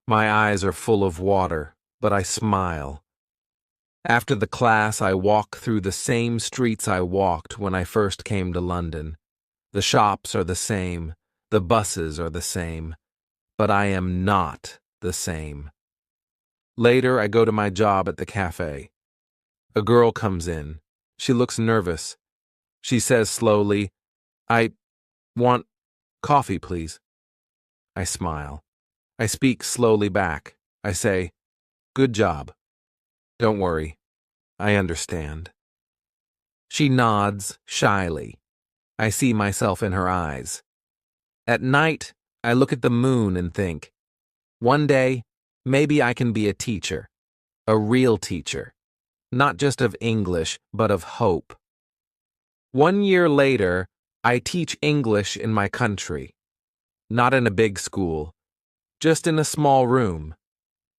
My eyes are full of water, but I smile. After the class, I walk through the same streets I walked when I first came to London. The shops are the same. The buses are the same. But I am not the same. Later, I go to my job at the cafe. A girl comes in. She looks nervous. She says slowly, "I want coffee, please." I smile. I speak slowly back. I say, "Good job. Don't worry. I understand." She nods shyly. I see myself in her eyes. At night, I look at the moon and think, one day, maybe I can be a teacher. A real teacher. Not just of English, but of hope. 1 year later, I teach English in my country. Not in a big school, just in a small room.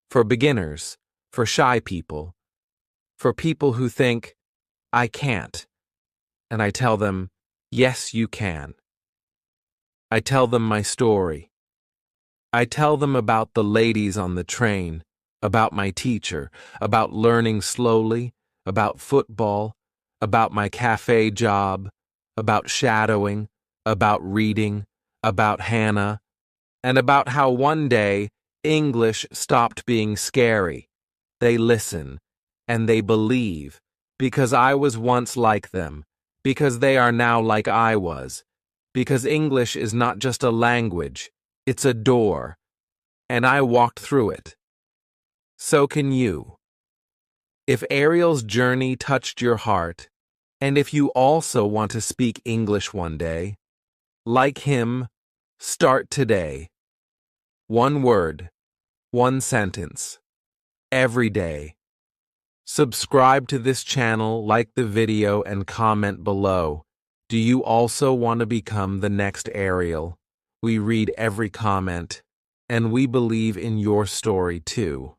For beginners, for shy people, for people who think, "I can't." And I tell them, "Yes, you can." I tell them my story. I tell them about the ladies on the train, about my teacher, about learning slowly, about football, about my cafe job, about shadowing, about reading, about Hannah, and about how one day English stopped being scary. They listen, and they believe, because I was once like them, because they are now like I was, because English is not just a language, it's a door, and I walked through it. So can you. If Ariel's journey touched your heart, and if you also want to speak English one day, like him, start today. One word, one sentence, every day. Subscribe to this channel, like the video, and comment below. Do you also want to become the next Ariel? We read every comment, and we believe in your story too.